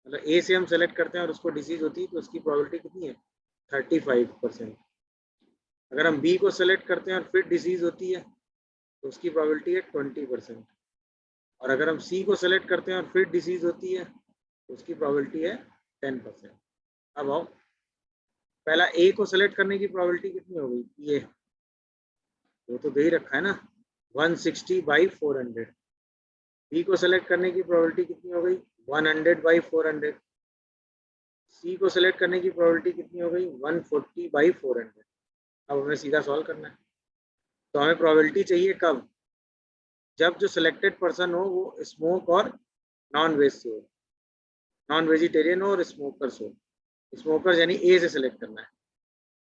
मतलब ए से हम सेलेक्ट करते हैं और उसको डिसीज होती है तो उसकी प्रोबेबिलिटी कितनी है, 35%। अगर हम बी को सेलेक्ट करते हैं और फिर डिसीज होती है तो उसकी प्रोबेबिलिटी है 20%। और अगर हम सी को सेलेक्ट करते हैं और फिर डिसीज होती है तो उसकी प्रोबेबिलिटी है 10%। अब आओ, पहला ए को सेलेक्ट करने की प्रोबेबिलिटी कितनी हो गई, ये वो तो दे ही रखा है ना, 160/400। बी को सेलेक्ट करने की प्रोबेबिलिटी कितनी हो गई, 100/400। सी को सेलेक्ट करने की प्रोबेबिलिटी कितनी हो गई, 140/400। अब हमें सीधा सॉल्व करना है। तो हमें प्रोबेबिलिटी चाहिए कब, जब जो सिलेक्टेड पर्सन हो वो स्मोक और नॉन वेज से हो, नॉन वेजिटेरियन हो और स्मोकर्स हो। स्मोकर्स यानी ए से सिलेक्ट करना है,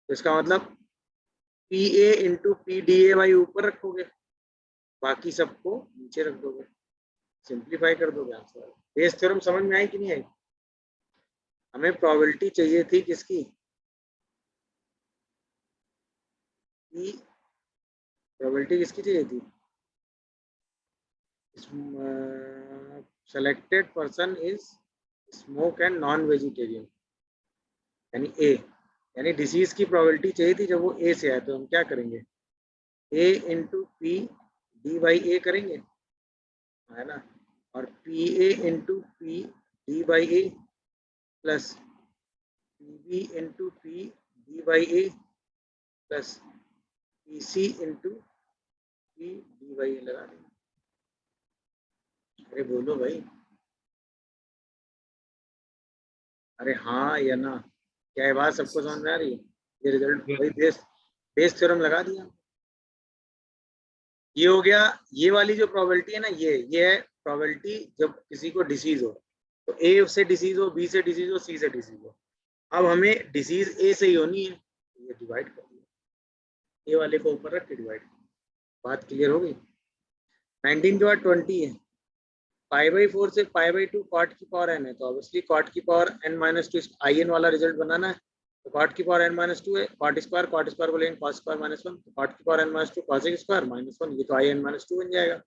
तो इसका मतलब PA इंटू PDA ऊपर रखोगे, बाकी सबको नीचे रख दोगे, सिंप्लीफाई कर दोगे आंसर। बेस थ्योरम समझ में आई कि नहीं आई? हमें प्रोबेबिलिटी चाहिए थी किसकी, प्रोबेबिलिटी किसकी चाहिए थी, selected person is smoke and non vegetarian, यानी ए, यानी डिसीज की प्रोबेबिलिटी चाहिए थी जब वो ए से आए। तो हम क्या करेंगे, ए इंटू PD/A करेंगे, है ना, और PA into PD/A plus PB into PD/A plus PC into PD/A लगा देंगे। अरे बोलो भाई, अरे हाँ या ना, क्या ये बात सबको समझ में आ रही है? ये रिजल्ट भाई बेस बेस थ्योरम लगा दिया। ये हो गया, ये वाली जो प्रोबेबिलिटी है ना, ये है प्रोबेबिलिटी जब किसी को डिसीज हो। तो ए से डिसीज हो, बी से डिसीज हो, सी से डिसीज हो। अब हमें डिसीज ए से ही होनी है, ये डिवाइड कर दिया, ए वाले को ऊपर रख के डिवाइड। बात क्लियर हो गई? 19 के बाद 20 है, π/4 से π/2 कॉट की पावर n है, तो ऑब्वियसली कॉट की पावर n-2 आई एन वाला रिजल्ट बनाना है। तो कॉट की पावर n-2 है, कॉट स्क्वायर को लेंगे कॉस स्क्वायर -1, तो कॉट की पावर n-2 कॉसेक स्क्वायर -1, ये तो आई n-2 बन जाएगा।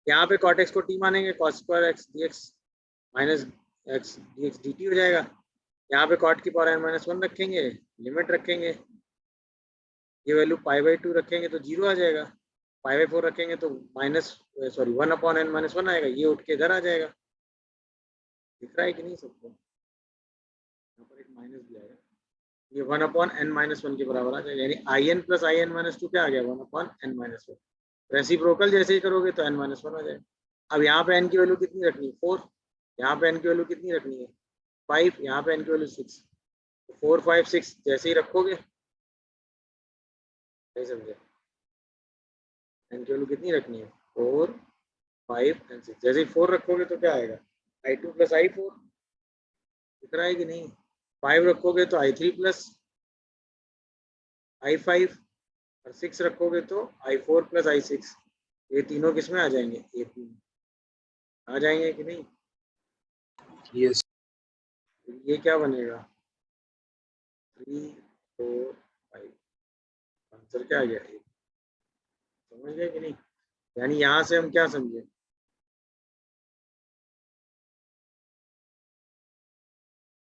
यहाँ पे कॉट एक्स को टी मानेंगे, cos square x D x minus x D x D T हो जाएगा। यहाँ पे कॉट की पावर n-1 रखेंगे, लिमिट रखेंगे, ये वैल्यू π/2 रखेंगे तो 0 आ जाएगा, π/4 रखेंगे तो (1/n-1) आएगा, ये उठ के इधर आ जाएगा। दिख रहा है कि नहीं सबको? यहाँ पर एक माइनस भी आएगा, ये 1/n-1 के बराबर आ जाएगा, यानी in प्लस in-2 क्या आ गया? 1/n-1। रेसिप्रोकल जैसे ही करोगे तो n-1 आ जाएगा। अब यहाँ पे n की वैल्यू कितनी रखनी है? 4। यहाँ पे n की वैल्यू कितनी रखनी है? 5। यहाँ पे n की वैल्यू 6। 4 5 6 जैसे ही रखोगे, नहीं समझे? n की वैल्यू कितनी रखनी है? 4 5 एंड 6। जैसे ही 4 रखोगे तो क्या आएगा? i2 plus i4। दिख रहा है कि नहीं? 5 रखोगे तो i3 प्लस i5, और 6 रखोगे तो i4 प्लस i6। ये तीनों किस में आ जाएंगे? AP में आ जाएंगे कि नहीं? यस। ये क्या बनेगा? 3 4 5। आंसर क्या आ गया? समझ गए कि नहीं? यानी यहाँ से हम क्या समझे?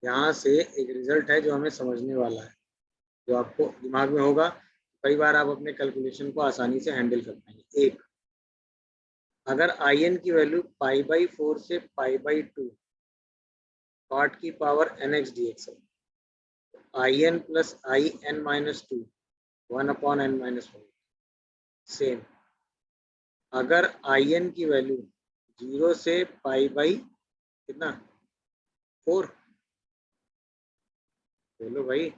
यहाँ से एक रिजल्ट है जो हमें समझने वाला है, जो आपको दिमाग में होगा, कई बार आप अपने कैलकुलेशन को आसानी से हैंडल कर पाएंगे। एक, अगर आई एन की वैल्यू π/4 से π/2 कॉट की पावर nx dx है, I N plus in-2 1/n-1। Same, अगर आई एन की वैल्यू 0 से कितना 4, बोलो भाई,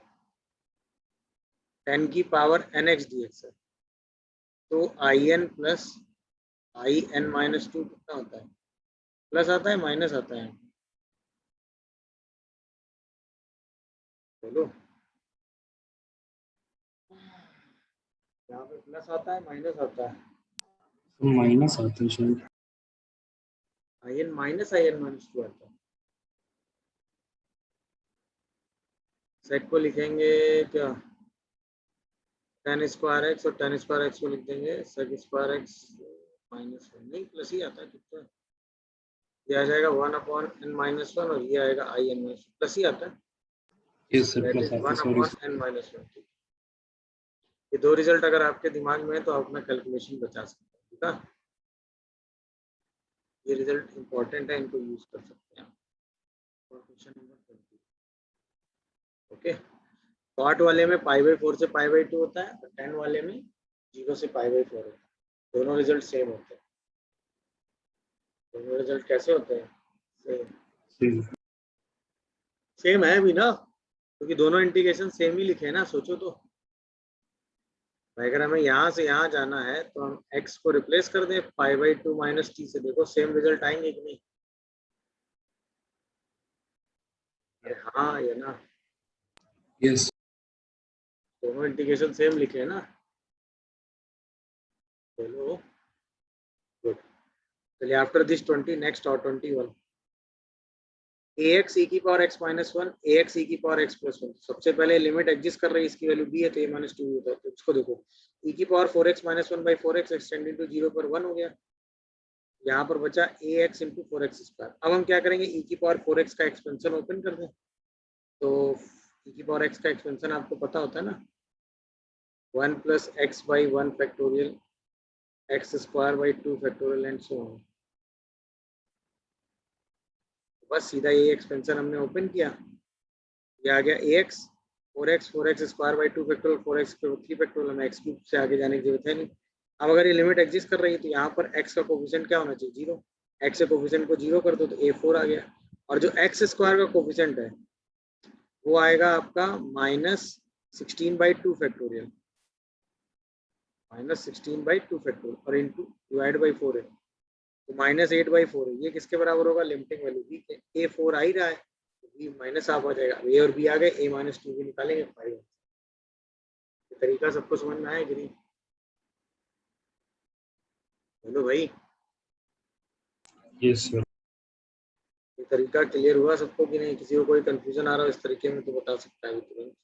10 की पावर nx dx है, तो आई एन प्लस in-2 कितना होता है? प्लस आता है माइनस आता है? बोलो, यहाँ पे प्लस आता है माइनस आता है? माइनस आता है शायद। आई एन -2 आता है। सेट को लिखेंगे क्या? tan स्क्वायर एक्स, और tan स्क्वायर एक्स को लिख देंगे sec स्क्वायर एक्स -1। नहीं, प्लस ही आता है कितना? ये आ जाएगा 1/n-1, और ये आएगा in-, प्लस ही आता है। Yes sir, that plus is आता है, सॉरी। 1/n-1। ये दो रिजल्ट अगर आपके दिमाग में है तो आप अपना कैलकुलेशन बचा सकते हैं। ठीक है, ये रिजल्ट इंपॉर्टेंट है, इनको यूज कर सकते हैं। Question number 20। ओके, कॉट वाले में π/4 से π/2 होता है, और 10 वाले में 0 से π/4 होता है। दोनों रिजल्ट सेम होते हैं। दोनों रिजल्ट कैसे होते हैं? सेम। सेम है भी ना, क्योंकि दोनों इंटीग्रेशन सेम ही लिखे हैं ना। सोचो तो, अगर हमें यहाँ से यहाँ जाना है तो हम x को रिप्लेस कर दें π/2 माइनस t से, देखो सेम रिजल्ट आएंगे कि नहीं? अरे हाँ या ना? यस। दोनों इंटीग्रेशन सेम लिखे हैं ना? चलो गुड। चलिए, आफ्टर दिस 20, नेक्स्ट और 21। ax e की पावर x -1, ax e की पावर x +1। सबसे पहले लिमिट एग्जिस्ट कर रही है, इसकी वैल्यू b है तो a -2 होता है। तो इसको देखो, e की power 4x -1/4x extended to 0 पर 1 हो गया। यहाँ पर बचा ax × 4x²। अब हम क्या करेंगे? e की पावर 4x का एक्सपेंशन ओपन कर दें। तो e की पावर x का एक्सपेंशन आपको पता होता है ना, 1 + x/1 factorial, x² 2 and so on. बस सीधा ये एक्सपेंशन हमने ओपन किया, ये आ गया ax 4x 4x² 2 factorial 4x 3 factorial. हमें x³ से आगे जाने की जरूरत है नहीं। अब अगर ये लिमिट एग्जिस्ट कर रही है तो यहाँ पर x का कोफिशिएंट क्या होना चाहिए? 0। x के कोफिशिएंट को 0 कर दो तो a4 आ गया, और जो x स्क्वायर का कोफिशिएंट है वो आएगा आपका -16/2 फैक्टोरियल, -16/2 फैक्टोरियल और इंटू डिवाइड बाई 4 है तो -8/4 है। ये किसके बराबर होगा? लिमिटिंग वैल्यू b के। a4 आ ही रहा है तो b माइनस हाफ आ जाएगा। a और b आ गए, a-2 भी निकालेंगे 5। ये तरीका सबको समझ में आया कि नहीं? बोलो भाई, यस सर। ये तरीका क्लियर हुआ सबको कि नहीं? किसी को कोई कंफ्यूजन आ रहा हो इस तरीके में तो बता सकता है तुरंत।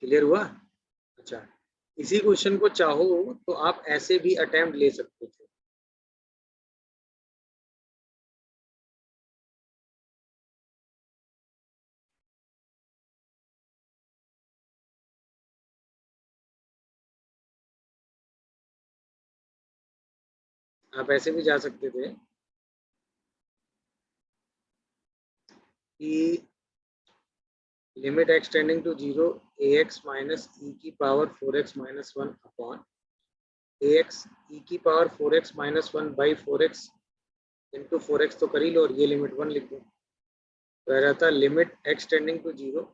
क्लियर हुआ? अच्छा, इसी क्वेश्चन को चाहो तो आप ऐसे भी अटेम्प्ट ले सकते थे। आप ऐसे भी जा सकते थे कि limit x tending to 0 ax minus e की power 4x minus 1 upon ax e की power 4x minus 1 by 4x into 4x तो कर ही लो और ये लिमिट 1 लिख दो। तो आ जाता limit x tending to 0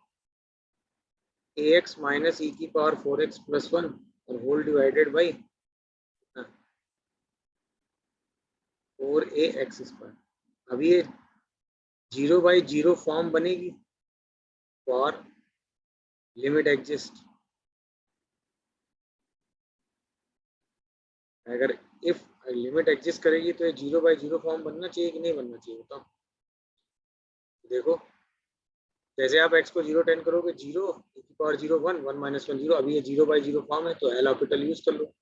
ax minus e की पावर 4x प्लस 1 और whole divided by 4ax square. अब ये 0/0 फॉर्म बनेगी फॉर लिमिट एग्जिस्ट। अगर इफ लिमिट एग्जिस्ट करेगी तो ये 0/0 फॉर्म बनना चाहिए कि नहीं बनना चाहिए बताओ? देखो, जैसे आप x को 0 10 करोगे 0 e की पावर 0 1 1 माइनस 1 0। अभी ये 0/0 फॉर्म है तो एल ऑर्बिटल यूज कर लो।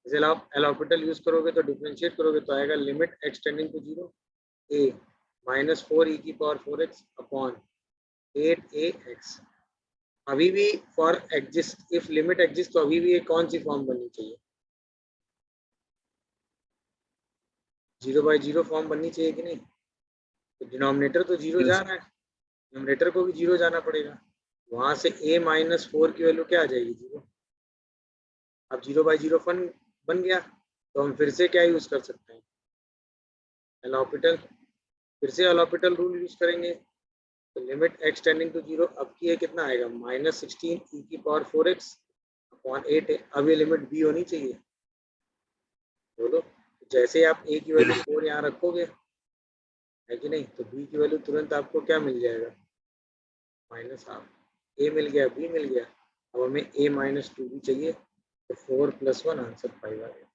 जैसे आप एल ऑर्बिटल यूज करोगे तो डिफरेंशिएट करोगे तो आएगा limit x tending to 0 a minus 4 e की पावर 4x अपॉन 8ax। अभी भी for exist, if limit exist तो अभी भी ये कौन सी फॉर्म बननी चाहिए? 0/0 फॉर्म बननी चाहिए कि नहीं? तो डिनोमिनेटर तो 0 जा यस रहा है, न्यूमरेटर को भी 0 जाना पड़ेगा। वहां से a माइनस 4 की वैल्यू क्या आ जाएगी? 0। अब 0/0 फन बन गया तो हम फिर से क्या यूज कर सकते हैं? L orbital. फिर से एल ऑर्बिटल रूल यूज करेंगे तो लिमिट x टेंडिंग टू 0 अब की है कितना आएगा? -16 e की पावर 4x अपॉन 8 है। अब ये लिमिट b होनी चाहिए। बोलो, जैसे आप a की वैल्यू 4 यहाँ रखोगे है कि नहीं, तो b की वैल्यू तुरंत आपको क्या मिल जाएगा? Minus half. a मिल गया, b मिल गया, अब हमें a-2 भी चाहिए तो 4 + 1 आंसर 5 आ गया।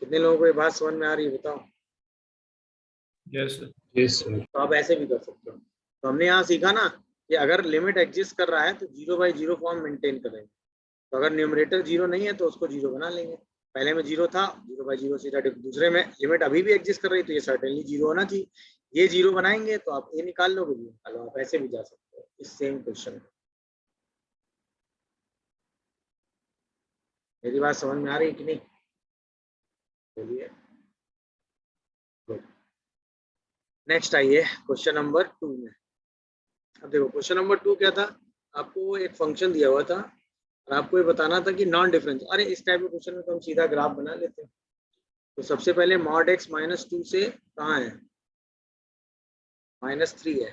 कितने लोगों को ये बात समझ में आ रही है बताओ? Yes sir. Yes sir. तो आप ऐसे भी कर सकते हो। तो हमने यहाँ सीखा ना कि अगर लिमिट एग्जिस्ट कर रहा है तो 0/0 फॉर्म मेंटेन करेंगे। तो अगर न्यूमरेटर 0 नहीं है तो उसको 0 बना लेंगे। पहले में 0 था, 0/0 सीधा। दूसरे में लिमिट अभी भी एग्जिस्ट कर रही है तो ये सर्टेनली 0 होना चाहिए। ये 0 बनाएंगे तो आप ए निकाल लोगे, बी निकालो। आप ऐसे भी जा सकते हो इस सेम क्वेश्चन में। मेरी बात समझ में आ रही है कि नहीं? बोलिए। नेक्स्ट आइए क्वेश्चन नंबर 2 में। अब देखो क्वेश्चन नंबर 2 क्या था? आपको एक फंक्शन दिया हुआ था और आपको ये बताना था कि नॉन डिफरेंस। अरे इस टाइप के क्वेश्चन में तो हम सीधा ग्राफ बना लेते हैं। तो सबसे पहले मॉड x -2 से कहाँ है? -3 है।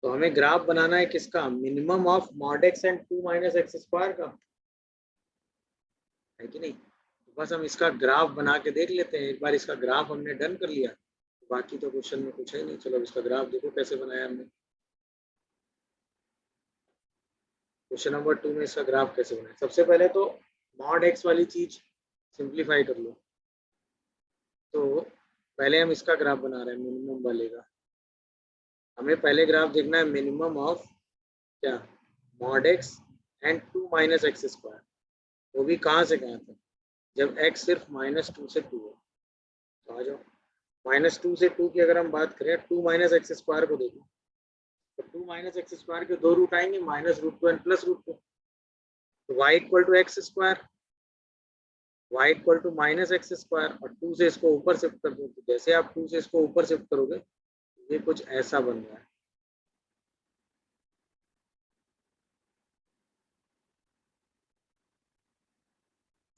तो हमें ग्राफ बनाना है किसका? Minimum of mod x and 2 - x square का, है कि नहीं? तो बस हम इसका ग्राफ बना के देख लेते हैं। एक बार इसका ग्राफ हमने डन कर लिया, बाकी तो क्वेश्चन में कुछ है नहीं। चलो इसका ग्राफ देखो कैसे बनाया हमने। क्वेश्चन नंबर 2 में इसका ग्राफ कैसे बनाया? सबसे पहले तो मॉड x वाली चीज सिंप्लीफाई कर लो। तो पहले हम इसका ग्राफ बना रहे हैं मिनिमम वाले का। हमें पहले ग्राफ देखना है मिनिमम ऑफ क्या? Mod x and 2 - x square. वो भी कहाँ से कहाँ तक? जब x सिर्फ -2 से 2 है। तो आ जाओ, -2 से 2 की अगर हम बात करें, 2 - x स्क्वायर को देखो तो 2 - x स्क्वायर के 2 रूट आएंगे, -√2 एंड +√2। तो y = x square, y = -x square और 2 से इसको ऊपर शिफ्ट कर दो। तो जैसे आप 2 से इसको ऊपर शिफ्ट करोगे ये कुछ ऐसा बन रहा है।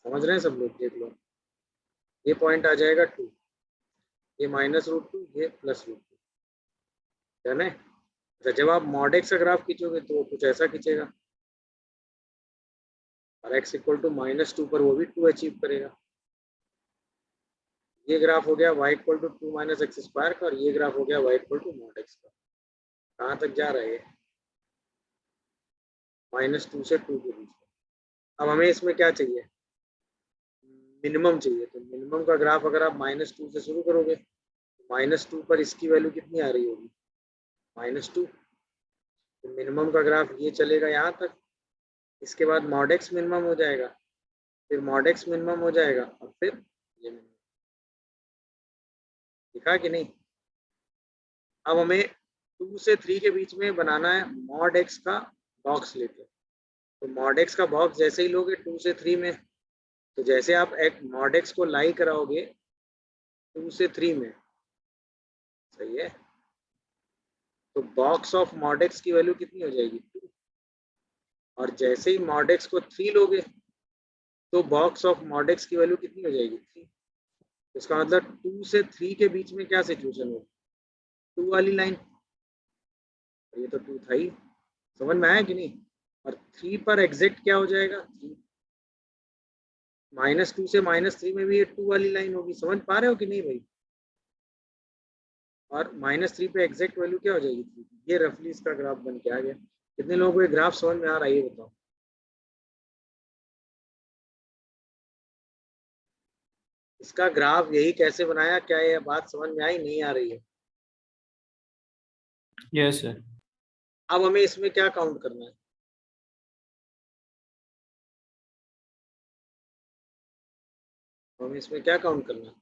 समझ रहे हैं सब लोग? देख लो, ये पॉइंट आ जाएगा 2, ये -√2, ये +√2, है ना? अच्छा, जब आप मॉड एक्स का ग्राफ खींचोगे तो वो कुछ ऐसा खींचेगा, और x = -2 पर वो भी 2 अचीव करेगा। ये ग्राफ हो गया y = 2 - x² का, और ये ग्राफ हो गया y = mod x का। कहाँ तक जा रहा है? -2 से 2 के बीच में। अब हमें इसमें क्या चाहिए? मिनिमम चाहिए। तो मिनिमम का ग्राफ अगर आप -2 से शुरू करोगे, -2 पर इसकी वैल्यू कितनी आ रही होगी? -2। तो मिनिमम का ग्राफ ये चलेगा यहाँ तक, इसके बाद mod x मिनिमम हो जाएगा, फिर mod x मिनिमम हो जाएगा, और फिर ये मिनिमम। दिखा कि नहीं? अब हमें 2 से 3 के बीच में बनाना है mod x का बॉक्स लेके। तो mod x का बॉक्स जैसे ही लोगे 2 से 3 में, तो जैसे आप एक mod x को लाई कराओगे 2 से 3 में, सही है, तो बॉक्स ऑफ mod x की वैल्यू कितनी हो जाएगी? 2। और जैसे ही mod x को 3 लोगे तो बॉक्स ऑफ mod x की वैल्यू कितनी हो जाएगी? 3। इसका मतलब 2 से 3 के बीच में क्या सिचुएशन होगी? 2 वाली लाइन। ये तो 2 था ही, समझ में आया कि नहीं? और 3 पर एग्जैक्ट क्या हो जाएगा? 3। -2 से -3 में भी ये 2 वाली लाइन होगी। समझ पा रहे हो कि नहीं भाई? और -3 पे एग्जैक्ट वैल्यू क्या हो जाएगी? 3। ये रफली इसका ग्राफ बन के आ गया। कितने लोगों को ये ग्राफ समझ में आ रहा है, ये बताओ। इसका ग्राफ यही कैसे बनाया, क्या ये बात समझ में आई? नहीं आ रही है? Yes, sir. अब हमें इसमें क्या काउंट करना है? हमें इसमें क्या काउंट करना है?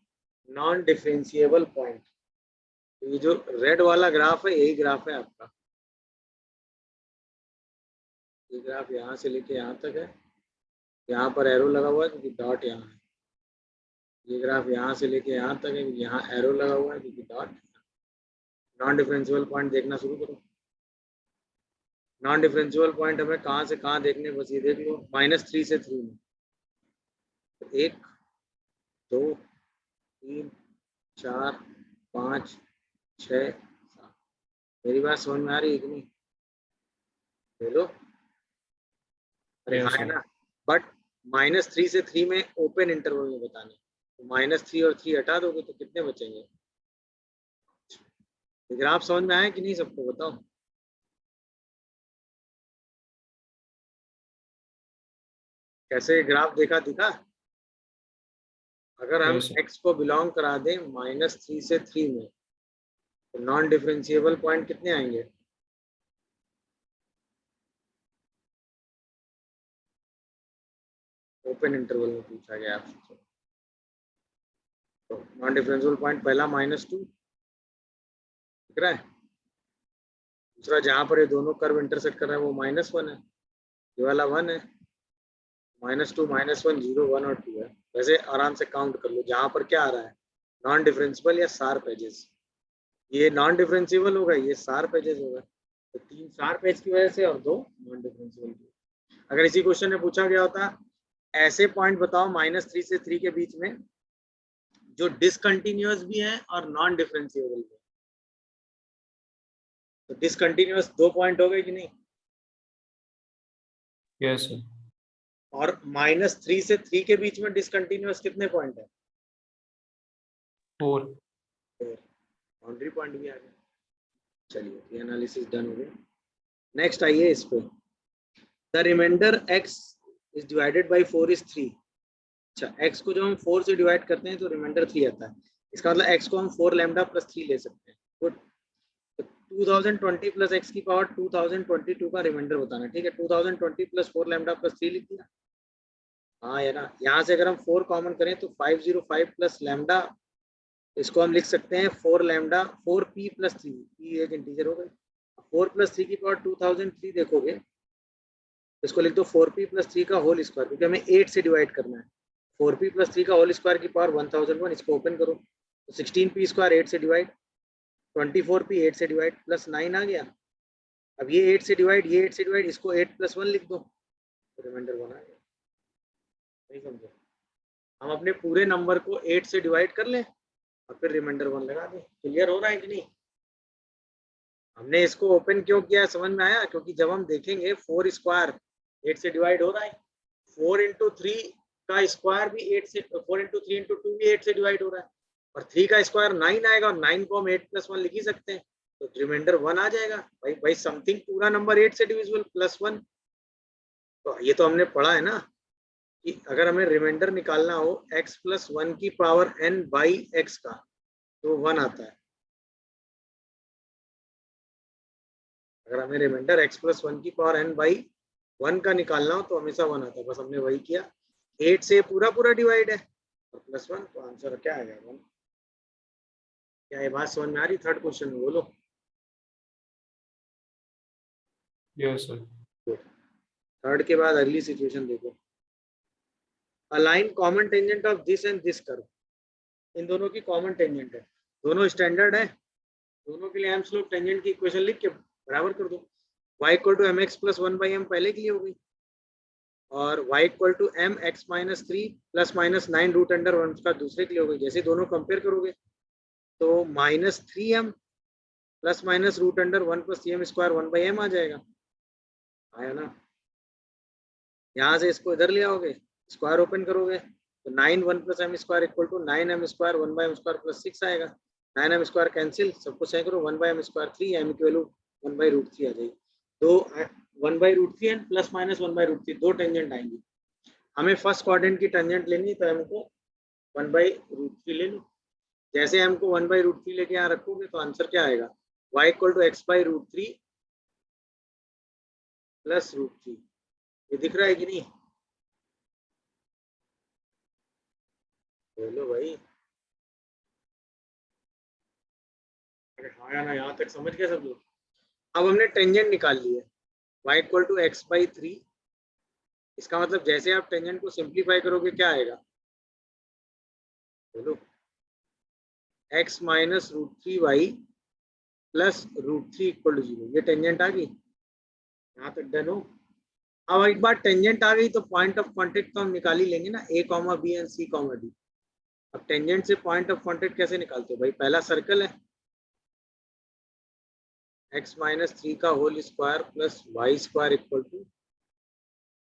Non differentiable point. तो ये जो रेड वाला ग्राफ है, यही ग्राफ है आपका। ये ग्राफ यहाँ से लेके यहाँ तक है, यहाँ पर एरो लगा हुआ है क्योंकि डॉट यहाँ है। ये ग्राफ यहाँ से लेके यहाँ तक है, यहाँ एरो लगा हुआ है क्योंकि डॉट। नॉन डिफरेंशिएबल पॉइंट देखना शुरू करो। नॉन डिफरेंशिएबल पॉइंट हमें कहाँ से कहाँ देखने, बस ये देख लो, -3 से 3 में। तो 1, 2, 3, 4, 5, 6, 7। मेरी बात समझ में आ रही है कि नहीं? बोलो। अरे Yes, हाँ, है sir. ना? बट -3 से 3 में ओपन इंटरवल में बताने, तो -3 और 3 हटा दोगे तो कितने बचेंगे? ग्राफ समझ में आया कि नहीं सबको? बताओ। कैसे ग्राफ देखा दिखा? अगर हम Yes, sir. x को बिलोंग करा दें -3 से 3 में, तो नॉन डिफरेंशिएबल पॉइंट कितने आएंगे? ओपन इंटरवल में पूछा गया आपसे। तो नॉन डिफरेंशिएबल पॉइंट पहला -2 दिख रहा है, दूसरा जहां पर ये दोनों कर्व इंटरसेक्ट कर रहे हैं वो -1 है, ये वाला 1 है। -2, -1, 0, 1 और 2 है। वैसे आराम से काउंट कर लो, जहां पर क्या आ रहा है, नॉन डिफरेंशिएबल या शार्प एजेस। ये नॉन डिफरेंशिएबल होगा, ये शार्प एजेस होगा। तो 3 शार्प एज की वजह से और 2 नॉन डिफरेंशिएबल की। अगर इसी क्वेश्चन में पूछा गया होता ऐसे पॉइंट बताओ -3 से 3 के बीच में जो डिसकंटिन्यूअस भी है और नॉन डिफरेंशिएबल भी है, तो डिसकंटिन्यूअस 2 पॉइंट हो गए कि नहीं? Yes, sir. और -3 से 3 के बीच में डिसकंटिन्यूअस कितने पॉइंट है? 4. बाउंड्री पॉइंट भी आ गया। चलिए, ये एनालिसिस डन हो गया। नेक्स्ट आइए इस पे, the remainder x is divided by 4 is 3। अच्छा, x को जब हम 4 से डिवाइड करते हैं तो रिमाइंडर 3 आता है। इसका मतलब x को हम 4 लैम्डा प्लस 3 ले सकते हैं। गुड। तो 2020 प्लस x की पावर 2022 का रिमाइंडर बताना है, ठीक है? 2020 प्लस 4 लैम्डा प्लस 3 लिख दिया। हाँ या ना? यहाँ से अगर हम 4 कॉमन करें तो 505 प्लस लैम्डा, इसको हम लिख सकते हैं 4 लैम्डा 4p प्लस 3। p एक इंटीजर हो गई। 4 प्लस 3 की पावर 2003 देखोगे, इसको लिख दो 4p प्लस 3 का होल स्क्वायर, क्योंकि हमें 8 से डिवाइड करना है। 4p प्लस 3 का होल स्क्वायर की पावर 1001। इसको ओपन करो तो 16p स्क्वायर 8 से डिवाइड, 24p 8 से डिवाइड, प्लस 9 आ गया। अब ये 8 से डिवाइड, ये 8 से डिवाइड, इसको 8 + 1 लिख दो, तो रिमाइंडर 1 आ गया। नहीं समझे? हम अपने पूरे नंबर को 8 से डिवाइड कर लें और फिर रिमाइंडर 1 लगा दें। क्लियर हो रहा है कि नहीं? हमने इसको ओपन क्यों किया, समझ में आया? क्योंकि जब हम देखेंगे 4 स्क्वायर 8 से डिवाइड हो रहा है, 4 इंटू 3 का स्क्वायर भी 8 से, 4 इंटू 3 इंटू 2 भी 8 से डिवाइड हो रहा है, और 3 का स्क्वायर 9 आएगा, और 9 को हम 8 प्लस 1 लिख ही सकते हैं, तो रिमाइंडर 1 आ जाएगा। भाई भाई समथिंग पूरा नंबर 8 से डिविजिबल प्लस 1, तो ये तो हमने पढ़ा है ना कि अगर हमें रिमाइंडर निकालना हो x प्लस 1 की पावर n बाई x का, तो 1 आता है। अगर हमें रिमाइंडर x प्लस 1 की पावर n बाई 1 का निकालना हो तो हमेशा 1 आता है। बस हमने वही किया, 8 से पूरा पूरा डिवाइड है और प्लस 1, तो आंसर क्या आएगा 1। क्या ये बात समझ में आ रही? थर्ड क्वेश्चन में बोलो। Yes, sir. थर्ड के बाद अगली सिचुएशन देखो, a line common tangent of this and this curve. इन दोनों की कॉमन टेंजेंट है, दोनों स्टैंडर्ड है, दोनों के लिए एम स्लोप टेंजेंट की इक्वेशन लिख के बराबर कर दो। y equal to mx plus 1/m पहले के लिए हो गई, और y equal to mx minus 3 plus minus 9 root under 1 का दूसरे के लिए हो गई। जैसे दोनों कंपेयर करोगे तो minus 3m plus minus root under 1 plus 3m square 1/m आ जाएगा। आया ना? यहाँ से इसको इधर ले आओगे, स्क्वायर ओपन करोगे तो 9 1 plus m square equal to 9m square 1/m square plus 6 आएगा। 9m स्क्वायर कैंसिल, सबको सही करो, 1/m स्क्वायर 3, m की वैल्यू 1/√3 आ जाएगी। तो 1/√3 एंड प्लस माइनस 1/√3 दो टेंजेंट आएंगी। हमें फर्स्ट क्वाड्रेंट की टेंजेंट लेनी, तो हमको 1/√3 ले लो। जैसे हमको 1/√3 लेके यहाँ रखोगे तो आंसर क्या आएगा, y equal to x/√3 plus √3। ये दिख रहा है कि नहीं? बोलो भाई। अरे हाँ या ना, यहाँ तक समझ गए सब लोग? अब हमने टेंजेंट निकाल ली है, y इक्वल टू x/3। इसका मतलब जैसे आप टेंजेंट को सिंप्लीफाई करोगे क्या आएगा, बोलो? x minus √3y plus √3 equal to 0। ये टेंजेंट आ गई, यहाँ तक डन हो? अब एक बार टेंजेंट आ गई तो पॉइंट ऑफ कांटेक्ट तो हम निकाल ही लेंगे ना, a comma B and c comma D. अब टेंजेंट से पॉइंट ऑफ कांटेक्ट कैसे निकालते हो भाई? पहला सर्कल है, x माइनस 3 का whole square plus y square equal to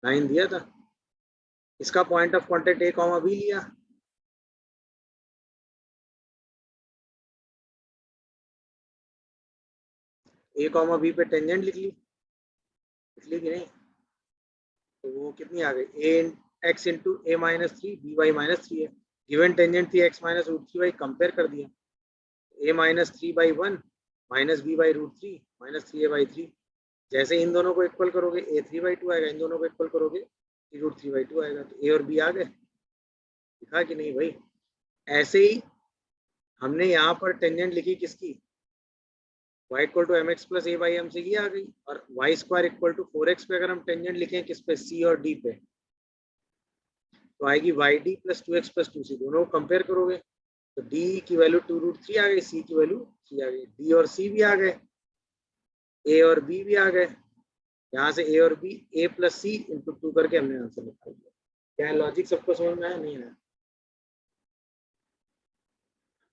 9 दिया था। इसका point of contact a comma B लिया, a कॉमा बी पे टेंजेंट लिख ली कि नहीं? तो वो कितनी आ गई, a x into a minus 3 B y minus 3 है। गिवन टेंजेंट थी x माइनस √3y, कंपेयर कर दिया, a minus 3/1 minus b/√3 minus 3a/3। जैसे इन दोनों को इक्वल करोगे a 3/2 आएगा, इन दोनों को इक्वल करोगे √3/2 आएगा। तो a और b आ गए, दिखा कि नहीं भाई? ऐसे ही हमने यहाँ पर टेंजेंट लिखी किसकी, y equal to mx plus a/m से, ये आ गई। और y square equal to 4x पे अगर हम टेंजेंट लिखें किस पे, c और d पे, तो आएगी yd plus 2x plus 2c। दोनों को कंपेयर करोगे तो d की वैल्यू 2√3 आ गई, c की वैल्यू 3 आ गई। d और c भी आ गए, a और b भी आ गए। यहाँ से a और b a plus C into 2 करके हमने आंसर निकाल दिया। क्या लॉजिक सबको समझ में आया? नहीं आया?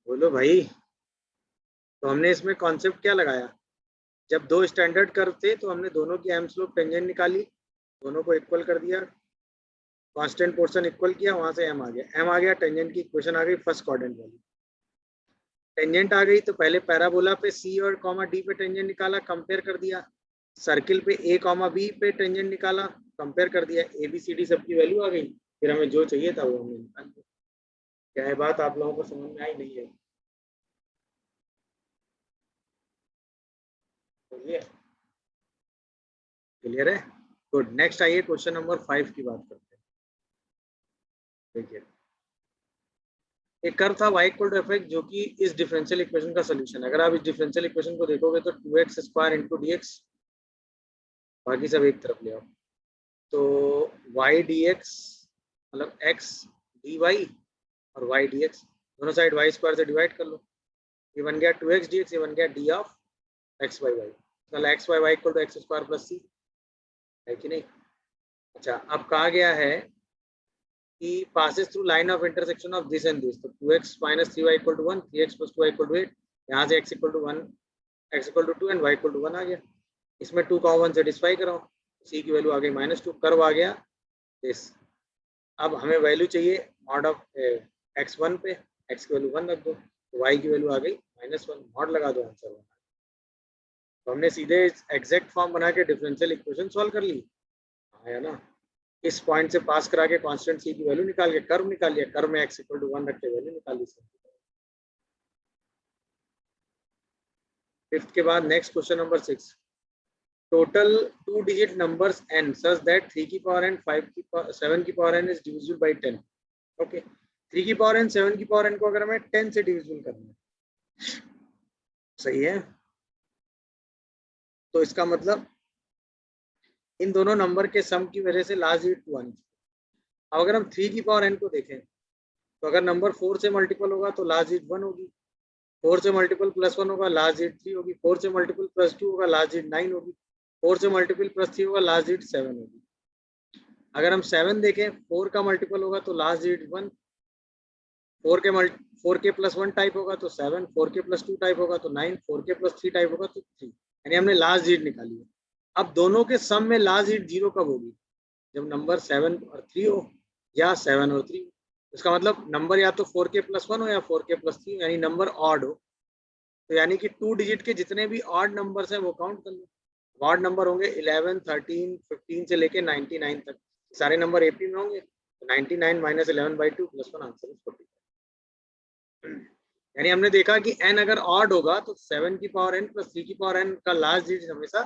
बोलो भाई। तो हमने इसमें कॉन्सेप्ट क्या लगाया, जब दो स्टैंडर्ड कर्व थे तो हमने दोनों की एम स्लोप टेंजेंट निकाली, दोनों को इक्वल कर दिया, कांस्टेंट पोर्शन इक्वल किया, वहां से एम आ गया। एम आ गया, टेंजेंट की इक्वेशन आ गई फर्स्ट क्वाड्रेंट वाली। टेंजेंट आ गई तो पहले पैराबोला पे सी और कॉमा डी पे टेंजेंट निकाला, कंपेयर कर दिया। सर्किल पे ए कॉमा बी पे टेंजेंट निकाला, कंपेयर कर दिया। ए बी सी डी सबकी वैल्यू आ गई, फिर हमें जो चाहिए था वो हमने निकाल दिया। क्या है बात आप लोगों को समझ में आई? नहीं है? क्लियर है? गुड। नेक्स्ट आइए क्वेश्चन नंबर 5 की बात करते हैं। देखिए, एक कर्व था y equal to f x, जो कि इस डिफरेंशियल इक्वेशन का सोल्यूशन है। अगर आप इस डिफरेंशियल इक्वेशन को देखोगे तो 2x square into D x, बाकी सब एक तरफ ले आओ, तो y डी एक्स मतलब x डी वाई और y डी एक्स, दोनों साइड y स्क्वायर से डिवाइड कर लो। ये बन गया 2x डी एक्स, ये बन गया D of x by Y. मतलब x by Y equal to x square plus C, है कि नहीं? अच्छा, अब कहा गया है he passes through line of intersection of this and this. तो 2x minus 3y equal to 1, 3x plus 2y equal to 8. यहाँ से x equal to 1, x equal to 2 and y equal to 1 आ गया. इसमें 2 का 1 सेटिस्फाई कराओ, c की value आ गई -2, curve आ गया this. अब हमें वैल्यू चाहिए मॉड ऑफ x1 पे, x की वैल्यू 1 रख दो, तो y की वैल्यू आ गई -1, मॉड लगा दो, आंसर बना. तो हमने सीधे एग्जैक्ट फॉर्म बना के डिफरेंशियल इक्वेशन सॉल्व कर ली, है ना. इस पॉइंट से पास करा के कांस्टेंट c की वैल्यू निकाल के कर्व निकाल लिया, कर्व में x इक्वल टू 1 रख के वैल्यू निकाल ली. फिफ्थ के बाद next question number 6. Total 2 digit numbers n such that 3 की पावर n 5 की 7 की power n is divisible by 10. Okay, 3 की पावर n 7 की पावर n को अगर हमें 10 से डिविजिबल करना है, सही है, तो इसका मतलब इन दोनों नंबर के सम की वजह से लास्ट डिजिट 2 आनी चाहिए. अब अगर हम 3 की पावर n को देखें तो अगर नंबर 4 से मल्टीपल होगा तो लास्ट डिजिट 1 होगी, 4 से मल्टीपल +1 होगा लास्ट डिजिट 3 होगी, 4 से मल्टीपल +2 होगा लास्ट डिजिट 9 होगी, 4 से मल्टीपल +3 होगा लास्ट डिजिट 7 होगी. अगर हम 7 देखें, 4 का मल्टीपल होगा तो लास्ट डिजिट 1, 4 के +1 टाइप होगा तो 7, 4 के +2 टाइप होगा तो 9, 4 के +3 टाइप होगा तो 3. यानी हमने लास्ट डिजिट निकाली है. अब दोनों के सम में लास्ट डिजिट 0 कब होगी? जब नंबर 7 और 3 हो या 7 और 3. इसका मतलब नंबर या तो 4 के +1 हो या 4 के +3, यानी नंबर ऑड हो. तो यानी कि 2 डिजिट के जितने भी ऑड नंबर्स हैं वो काउंट कर लो. ऑड नंबर होंगे 11, 13, 15 से लेके 99 तक, सारे नंबर एपी में होंगे. तो 99 - 11/2 +1, आंसर इज 40. यानी हमने देखा कि n अगर ऑड होगा तो 7 की पावर n + 3 की पावर n का लास्ट डिजिट हमेशा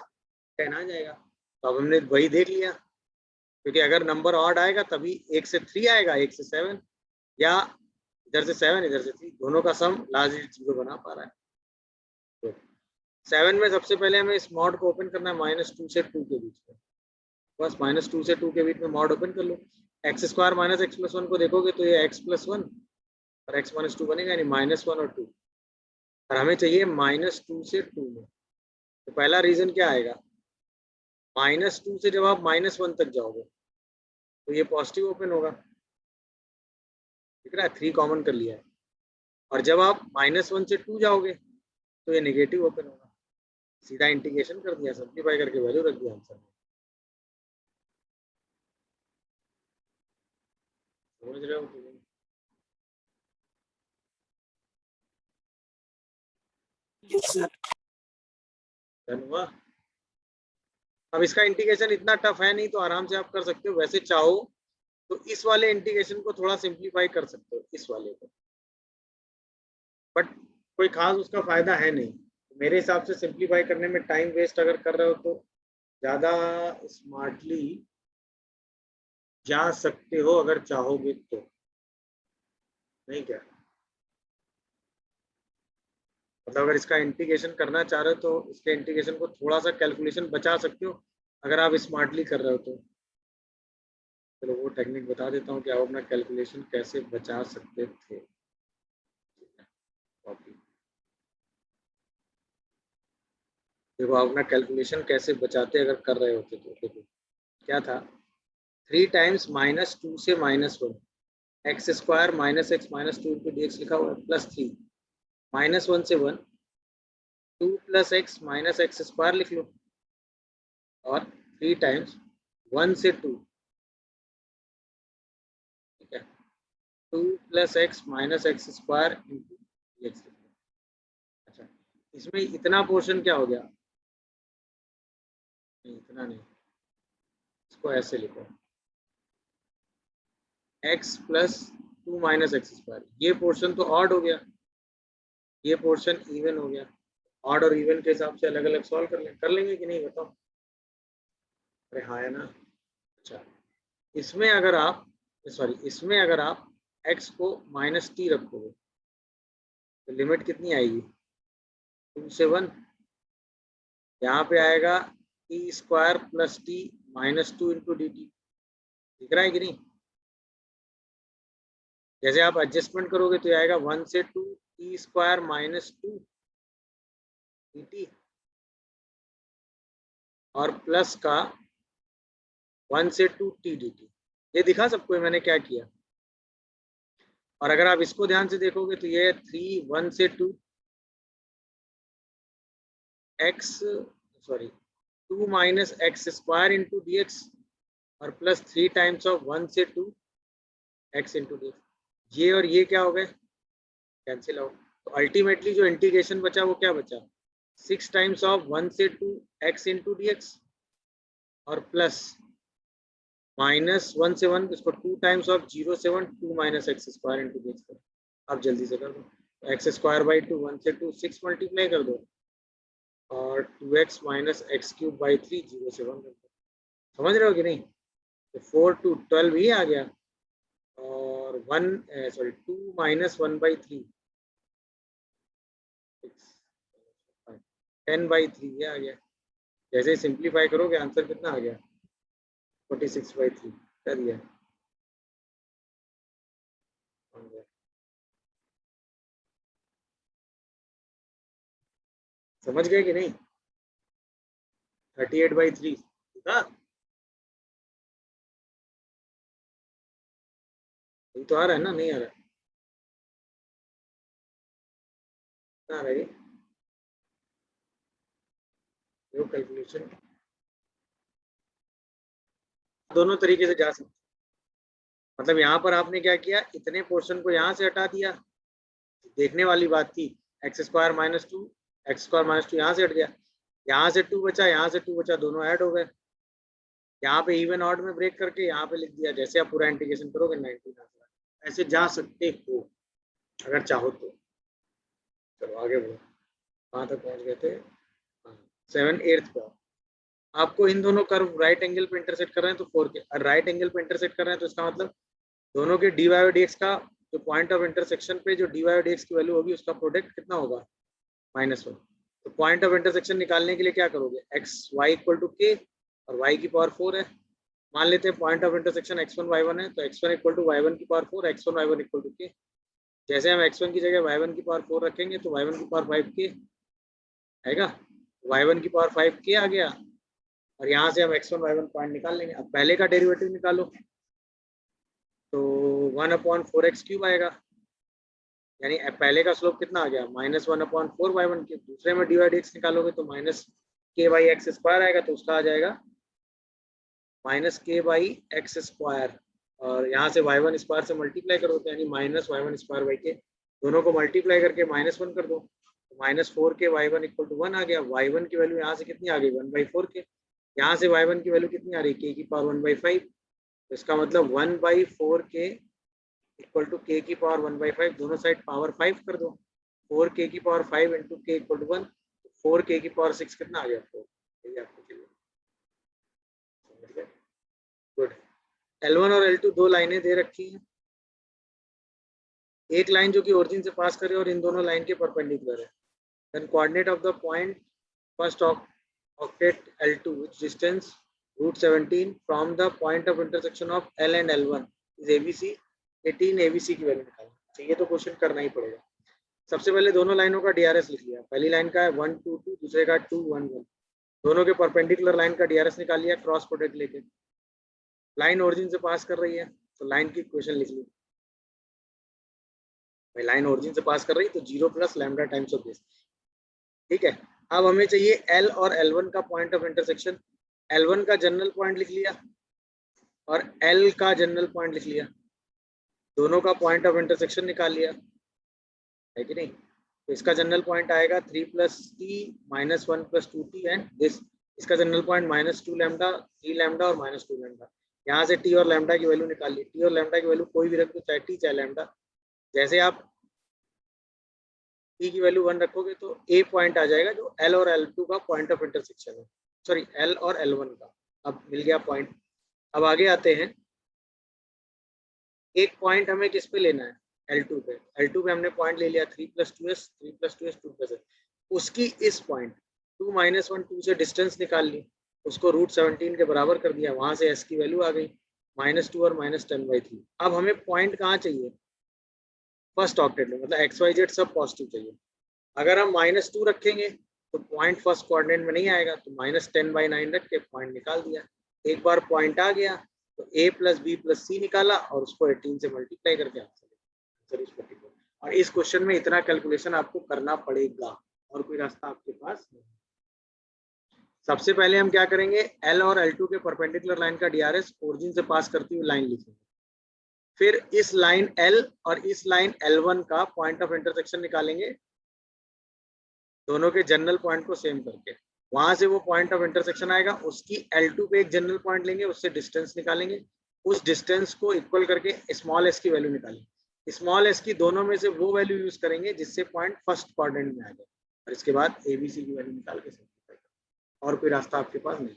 10 आ जाएगा. तो अब हमने वही देख लिया, क्योंकि अगर नंबर ऑड आएगा तभी 1 से 3 आएगा, 1 से 7, या इधर से 7 इधर से 3, दोनों का सम लास्ट डिजिट 0 बना पा रहा है. तो 7 में सबसे पहले हमें इस मॉड को ओपन करना है -2 से 2 के बीच में. बस -2 से 2 के बीच में मॉड ओपन कर लो. x² - x + 1 को देखोगे तो ये x + 1 और x - 2 बनेगा, यानी -1 और 2. और हमें चाहिए -2 से 2 में. तो पहला रीजन क्या आएगा, -2 से जब आप -1 तक जाओगे तो ये पॉजिटिव ओपन होगा, दिख रहा है, 3 कॉमन कर लिया है. और जब आप -1 से 2 जाओगे तो ये नेगेटिव ओपन होगा. सीधा इंटीग्रेशन कर दिया, सिंप्लीफाई करके वैल्यू रख दिया आंसर में. समझ रहे हो? हुआ. अब इसका इंटीग्रेशन इतना टफ है नहीं, तो आराम से आप कर सकते हो. वैसे चाहो तो इस वाले इंटीग्रेशन को थोड़ा सिंप्लीफाई कर सकते हो, इस वाले को, बट कोई खास उसका फायदा है नहीं. मेरे हिसाब से सिंप्लीफाई करने में टाइम वेस्ट अगर कर रहे हो तो ज़्यादा स्मार्टली जा सकते हो अगर चाहोगे तो. नहीं क्या मतलब, अगर इसका इंटीग्रेशन करना चाह रहे हो तो इसके इंटीग्रेशन को थोड़ा सा कैलकुलेशन बचा सकते हो अगर आप स्मार्टली कर रहे हो तो. चलो वो टेक्निक बता देता हूँ कि आप अपना कैलकुलेशन कैसे बचा सकते थे. देखो आप अपना कैलकुलेशन कैसे बचाते अगर कर रहे होते तो. देखो क्या था, 3 टाइम्स -2 से -1, x² - x - 2 × dx लिखा हुआ है, +3, -1 से 1, 2 + x - x² लिख लो, और 3 टाइम्स 1 से 2, ठीक है, 2 + x - x² × dx. अच्छा, इसमें इतना पोर्शन क्या हो गया, नहीं इतना नहीं, इसको ऐसे लिखो, x + 2 - x². ये पोर्शन तो ऑड हो गया, ये पोर्शन इवन हो गया. ऑड और इवन के हिसाब से अलग अलग सॉल्व कर लेंगे कि नहीं बताओ. अरे हाँ है ना. अच्छा, इसमें अगर आप x को -t रखोगे तो लिमिट कितनी आएगी, 2 से 1. यहाँ पे आएगा t² + t -2 × dt. दिख रहा है कि नहीं. जैसे आप एडजस्टमेंट करोगे तो आएगा 1 से 2 t² - 2 dt, और प्लस का 1 से 2 t dt. ये दिखा सबको मैंने क्या किया. और अगर आप इसको ध्यान से देखोगे तो ये 3 1 से 2 x sorry 2 minus x square into D x और प्लस 3 टाइम्स ऑफ 1 से 2 x इंटू डी एक्स। ये और ये क्या हो गए, कैंसिल आउट। तो अल्टीमेटली जो इंटीग्रेशन बचा वो क्या बचा, 6 टाइम्स ऑफ 1 से 2 x इंटू डी एक्स और प्लस माइनस 1 से 1 इसको 2 टाइम्स ऑफ 0 से 1 2 minus x square into D x. आप जल्दी से कर दो, एक्स स्क्वायर बाई 2 1 से 2 6 मल्टीप्लाई कर दो और 2x minus x cube by 3 0 से 1 कर दो। समझ रहे हो कि नहीं? तो 4 to 12 ही आ गया और 2 माइनस 1 बाई 3 10/3 ये आ गया। जैसे ही सिंप्लीफाई करोगे आंसर कितना आ गया, 46/3 कर दिया। समझ गए कि नहीं? 38/3 था, ये तो आ रहा है ना, नहीं आ रहा आ रहा है जो कैलकुलेशन दोनों तरीके से जा सकते। मतलब यहाँ पर आपने क्या किया, इतने पोर्शन को यहाँ से हटा दिया, देखने वाली बात थी, एक्स स्क्वायर माइनस 2 यहाँ से हट गया, यहाँ से 2 बचा, यहाँ से 2 बचा, दोनों ऐड हो गए। यहाँ पे इवन ऑड में ब्रेक करके यहाँ पे लिख दिया, जैसे आप पूरा इंटीग्रेशन करोगे 19 ऐसे जा सकते हो अगर चाहो तो। चलो आगे बढ़ो, कहाँ तक पहुँच गए थे? 7 8 का आपको इन दोनों कर्व राइट एंगल पे इंटरसेक्ट कर रहे हैं तो 4 के राइट एंगल पे इंटरसेक्ट कर रहे हैं तो इसका मतलब दोनों के डी वाई और डी एक्स का जो पॉइंट ऑफ इंटरसेक्शन पे जो डी वाई और डी एक्स की वैल्यू होगी उसका प्रोडक्ट कितना होगा, -1। तो पॉइंट ऑफ इंटरसेक्शन निकालने के लिए क्या करोगे, एक्स वाई इक्वल टू के और वाई की पावर 4 है। मान लेते हैं point of intersection x1 y1 है, तो x1 इक्वल टू y1 की power 4, x1 y1 equal to के। जैसे हम x1 की जगह y1 की पावर 4 रखेंगे तो y1 की पावर 5 के आएगा, y1 की पावर 5 के आ गया और यहाँ से हम x1 y1 पॉइंट निकाल लेंगे। अब पहले का डेरिवेटिव निकालो तो 1/4x क्यूब आएगा, यानी पहले का स्लोप कितना आ गया, -1/4 y1 क्यूब। दूसरे में dy dx निकालोगे तो माइनस के बाई एक्स स्क्वायर आएगा, तो उसका आ जाएगा -k/x स्क्वायर और यहाँ से y1 स्क्वायर से मल्टीप्लाई करो तो यानी -y1 स्क्वायर बाई के, दोनों को मल्टीप्लाई करके -1 कर दो तो -4k y1 इक्वल टू 1 आ गया। y1 की वैल्यू यहाँ से कितनी आ गई, 1/4k। यहाँ से y1 की वैल्यू कितनी आ रही, k की पावर 1/5, तो इसका मतलब 1/4k इक्वल टू k की पावर 1/5, दोनों साइड पावर 5 कर दो, 4k की power 5 into k equal to 1, 4k की पावर 6 कितना आ गया, 4। यही आपको चाहिए, गुड। L1 और L2 दो लाइनें दे रखी हैं, एक लाइन जो कि ओरिजिन से पास करे और इन दोनों लाइन के परपेंडिकुलर है। Then coordinate of the point first octet L2 which distance √17 from the point of intersection of L and L1 is ABC। 18 ABC की वैल्यू निकालनी चाहिए, तो क्वेश्चन करना ही पड़ेगा। सबसे पहले दोनों लाइनों का DRS लिख लिया, पहली लाइन का है 1 2 2, दूसरे का 2 1 1, दोनों के परपेंडिकुलर लाइन का DRS निकाल लिया क्रॉस प्रोडक्ट लेके। लाइन ओरिजिन से पास कर रही है तो लाइन की इक्वेशन लिख ली, भाई लाइन ओरिजिन से पास कर रही तो 0 plus lambda times of base, ठीक है। अब हमें चाहिए L और L1 का पॉइंट ऑफ इंटरसेक्शन। L1 का जनरल पॉइंट लिख लिया और L का जनरल पॉइंट लिख लिया, दोनों का पॉइंट ऑफ इंटरसेक्शन निकाल लिया, है कि नहीं? तो इसका जनरल पॉइंट आएगा 3 + t - 1 + 2t एंड दिस, इसका जनरल पॉइंट -2 लैम्डा 3 लैम्डा और -2 लैम्डा। यहाँ से t और लैम्डा की वैल्यू निकाल ली, t और लैम्डा की वैल्यू कोई भी रख दो, चाहे t चाहे लैम्डा। जैसे आप t की वैल्यू 1 रखोगे तो a पॉइंट आ जाएगा जो L और L2 का पॉइंट ऑफ इंटरसेक्शन है, सॉरी L और L1 का। अब मिल गया पॉइंट। अब आगे आते हैं, एक पॉइंट हमें किस पे लेना है, L2 पे। L2 पे हमने पॉइंट ले लिया 3 + 2s 3 + 2s 2 + s, उसकी इस पॉइंट 2 - 1 2 से डिस्टेंस निकाल ली, उसको √17 के बराबर कर दिया, वहां से s की वैल्यू आ गई -2 और -10/3। अब हमें पॉइंट कहाँ चाहिए, फर्स्ट ऑक्टेट में, मतलब XYZ सब पॉजिटिव चाहिए। अगर हम -2 रखेंगे तो पॉइंट फर्स्ट कोऑर्डिनेट में नहीं आएगा, तो -10/9 रख के पॉइंट निकाल दिया। एक बार पॉइंट आ गया तो a + b + c निकाला और उसको 18 से मल्टीप्लाई करके आंसर। Answer is 44। और इस क्वेश्चन में इतना कैलकुलेशन आपको करना पड़ेगा, और कोई रास्ता आपके पास नहीं। सबसे पहले हम क्या करेंगे, L और L2 के परपेंडिकुलर लाइन का DRS ओरिजिन से पास करती हुई लाइन लिखेंगे। फिर इस लाइन L और इस लाइन L1 का पॉइंट ऑफ इंटरसेक्शन निकालेंगे, दोनों के जनरल पॉइंट को सेम करके। वहां से वो पॉइंट ऑफ इंटरसेक्शन आएगा, उसकी L2 पे एक जनरल पॉइंट लेंगे, उससे डिस्टेंस निकालेंगे, उस डिस्टेंस को इक्वल करके स्मॉल s की वैल्यू निकालेंगे। स्मॉल s की दोनों में से वो वैल्यू यूज करेंगे जिससे पॉइंट फर्स्ट क्वाड्रेंट में आ जाए, और इसके बाद ABC की वैल्यू निकाल के सिंपलीफाई करें। और कोई रास्ता आपके पास नहीं।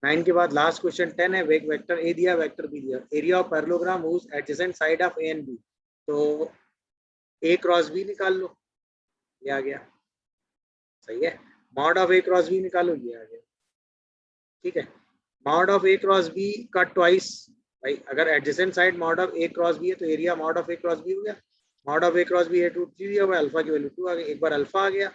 9 के बाद लास्ट क्वेश्चन 10 है। वेग वेक्टर ए दिया, वेक्टर बी दिया, area of parallelogram whose adjacent side of A and B. तो ए क्रॉस बी निकाल लो, ये आ गया, सही है। Mod of A cross B निकालो, ये आ गया, ठीक है। Mod of A cross B का ट्वाइस, भाई अगर adjacent side mod of A cross B है तो area mod of A cross B हो गया। Mod of A cross B है 2 दिया हुआ, अल्फा की वैल्यू 2 आ गई। एक बार अल्फा आ गया,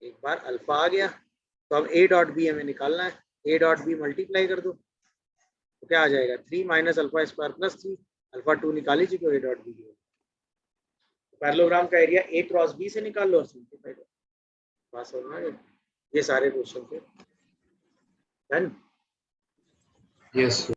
एक बार अल्फा आ गया, तो अब ए डॉट बी हमें निकालना है। ए डॉट बी मल्टीप्लाई कर दो तो क्या आ जाएगा, 3 minus alpha square plus 3। Alpha 2 निकाली चुके हो, ए डॉट बी। पैरेललोग्राम का एरिया ए क्रॉस बी से निकाल लो और सिंपलीफाई करो, पास होना है। ये सारे क्वेश्चन थे डन। Yes, sir.